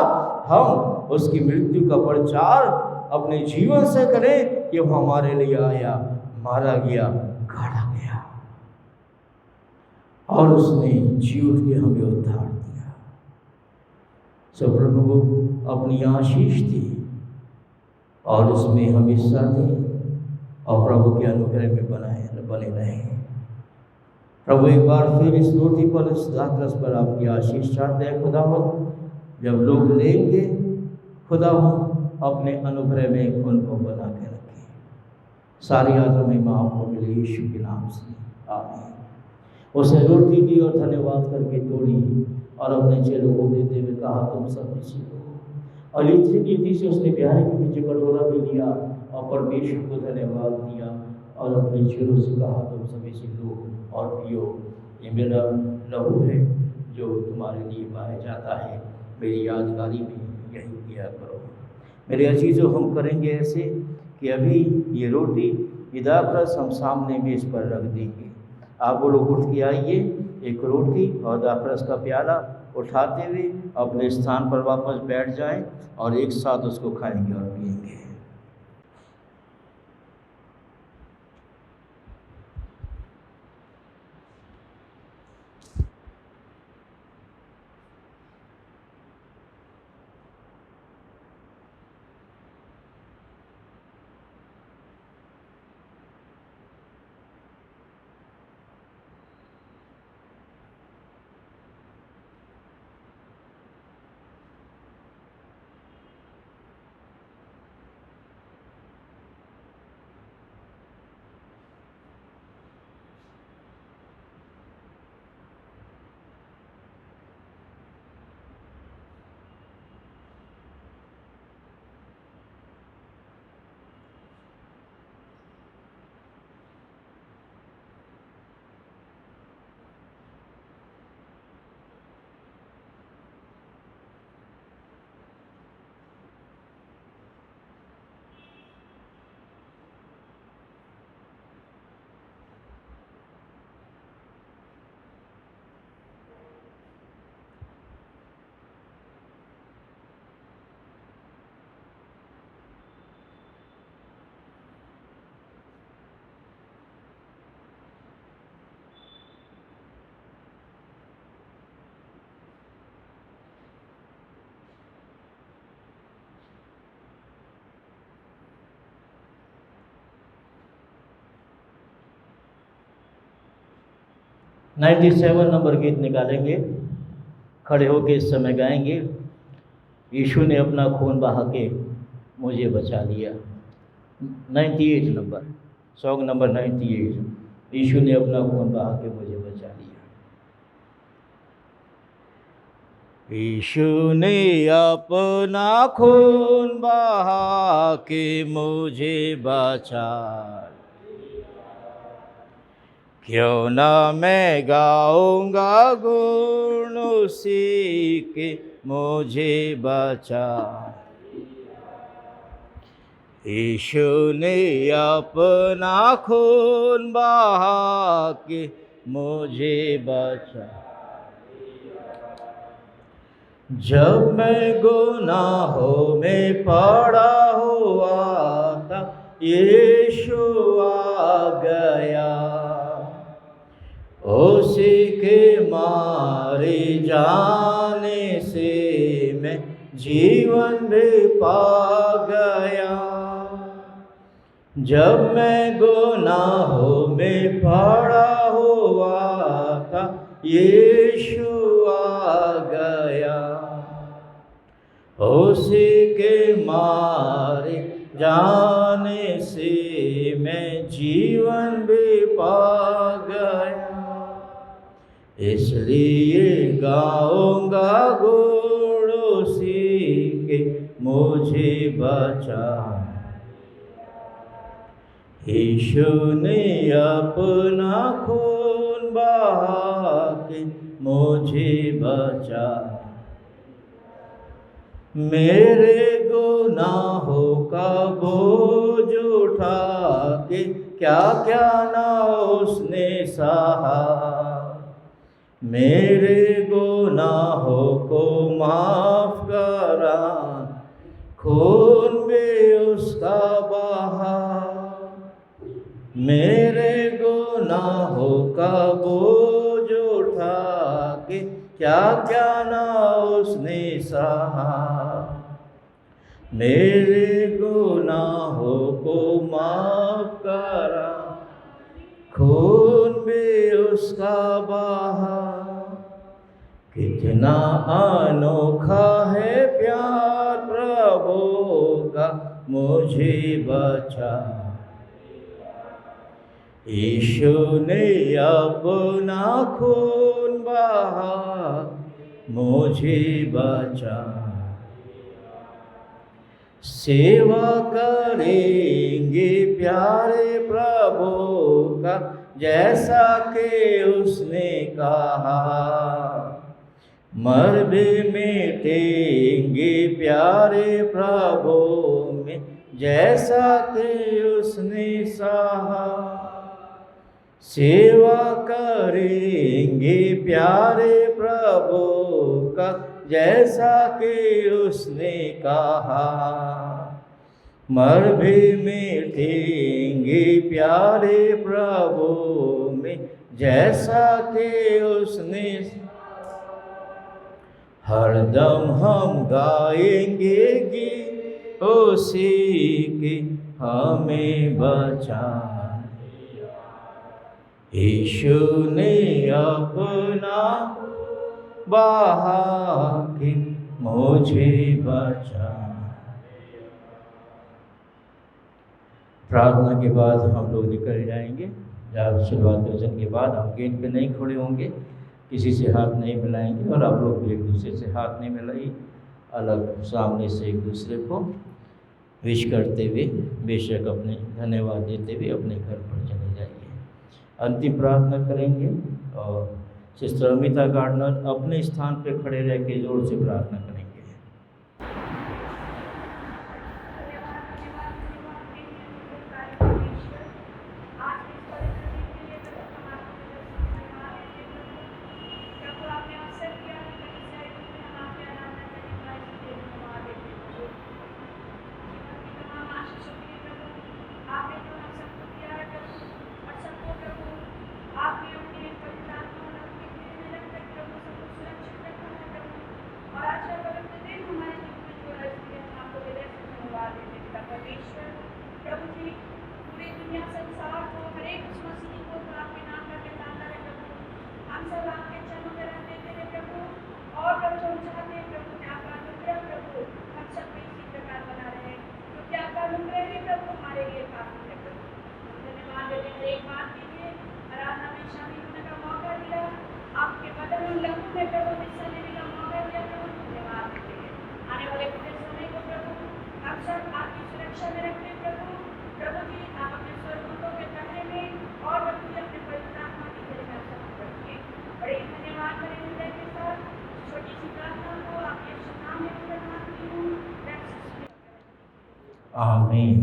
हम उसकी मृत्यु का प्रचार अपने जीवन से करें कि वो हमारे लिए आया, मारा गया, गाड़ा गया और उसने जी उठ के हमें उद्धार दिया। सो प्रभु अपनी आशीष दी और उसमें हम हिस्सा दें और प्रभु के अनुग्रह में बने रहें। प्रभु एक बार फिर इस रोटी पर, इस दाखरस पर आपकी आशीष चाहते हैं खुदावंद। जब लोग लेंगे खुदावंद, अपने अनुग्रह में उनको बना के रखें। सारी आदर महिमा आपको मिले यीशु के नाम से, आमीन। उसने रोटी दी और धन्यवाद करके तोड़ी और अपने चेलों को देते हुए कहा, तुम सब इसी लो। और इसी से उसने प्याले के पीछे कटोरा भी लिया और परमेश्वर को धन्यवाद दिया और अपने चेलों से कहा, तुम सब इसी लो और पियो, ये मेरा लहू है जो तुम्हारे लिए बहाया जाता है। मेरी यादगारी में यही किया करो। मेरे अजीजों, हम करेंगे ऐसे कि अभी ये रोटी, ये दाखरस हम सामने मेज पर रख देंगे। आप वो लोग उठ के आइए, एक रोटी और दाखरस का प्याला उठाते हुए अपने स्थान पर वापस बैठ जाएं और एक साथ उसको खाएंगे और पिएंगे। नाइन्टी 97 नंबर गीत निकालेंगे, खड़े होके इस समय गाएंगे, यीशु ने अपना खून बहा के मुझे बचा लिया। 98 नंबर, सॉन्ग नंबर 98, यीशु ने अपना खून बहा के मुझे बचा लिया। यीशु ने अपना खून बहा के मुझे बचा, क्यों ना मैं गाऊंगा गुण उसी के मुझे बचा। यीशु ने अपना खून बहा के मुझे बचा, जब मैं गुनाहों में पड़ा हुआ था, यीशु आ गया। उसी के मारे जाने से मैं जीवन भी पा गया। जब मैं गुनाहों में पड़ा हुआ था, यीशु आ गया। उसी के मारे जाने से मैं जीवन भी पा गया। इसलिए गाऊंगा गुण उसी के मुझे बचा। यीशु ने अपना खून बहा के मुझे बचा। मेरे गुनाहों का बोझ उठा के क्या क्या ना उसने सहा। मेरे गुनाहों को माफ करा, खून भी उसका बहा। मेरे गुनाहों का बोझ उठा के क्या क्या ना उसने सहा। मेरे गुनाहों को माफ करा, खून भी उसका बहा। कितना अनोखा है प्यार प्रभु का मुझे बचा। यीशु ने अपना खून बहा मुझे बचा। सेवा करेंगे प्यारे प्रभु का जैसा कि उसने कहा। मर भी मिटेंगे प्यारे प्रभु में जैसा कि उसने सहा। सेवा करेंगे प्यारे प्रभु का जैसा कि उसने कहा। मर भी मिटेंगे प्यारे प्रभु में जैसा कि उसने। हरदम हम गाएंगे गीत उसी के हमें बचा। यीशु ने अपना बहा के मुझे बचा। प्रार्थना के बाद हम लोग निकल जाएंगे। शुरुआत वचन के बाद हम गेट पे नहीं खड़े होंगे, किसी से हाथ नहीं मिलाएंगे और आप लोग भी एक दूसरे से हाथ नहीं मिलाइए। अलग सामने से एक दूसरे को विश करते हुए, बेशक अपने धन्यवाद देते हुए अपने घर पर चले जाइए। अंतिम प्रार्थना करेंगे और सिस्टर अमिता गार्डनर अपने स्थान पर खड़े रह के जोर से प्रार्थना करेंगे। आमीन।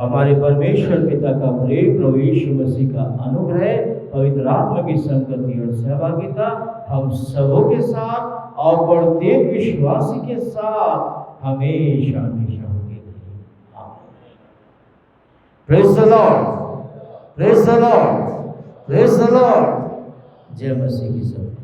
हमारे परमेश्वर पिता का प्रेम, प्रभु यीशु मसीह का अनुग्रह, पवित्र आत्मा की संगति और सहभागिता हम सबों के साथ और प्रत्येक विश्वासी के साथ हमेशा हमेशा होती रहे। Praise the Lord, praise the Lord, praise the Lord. जय मसीह की सब।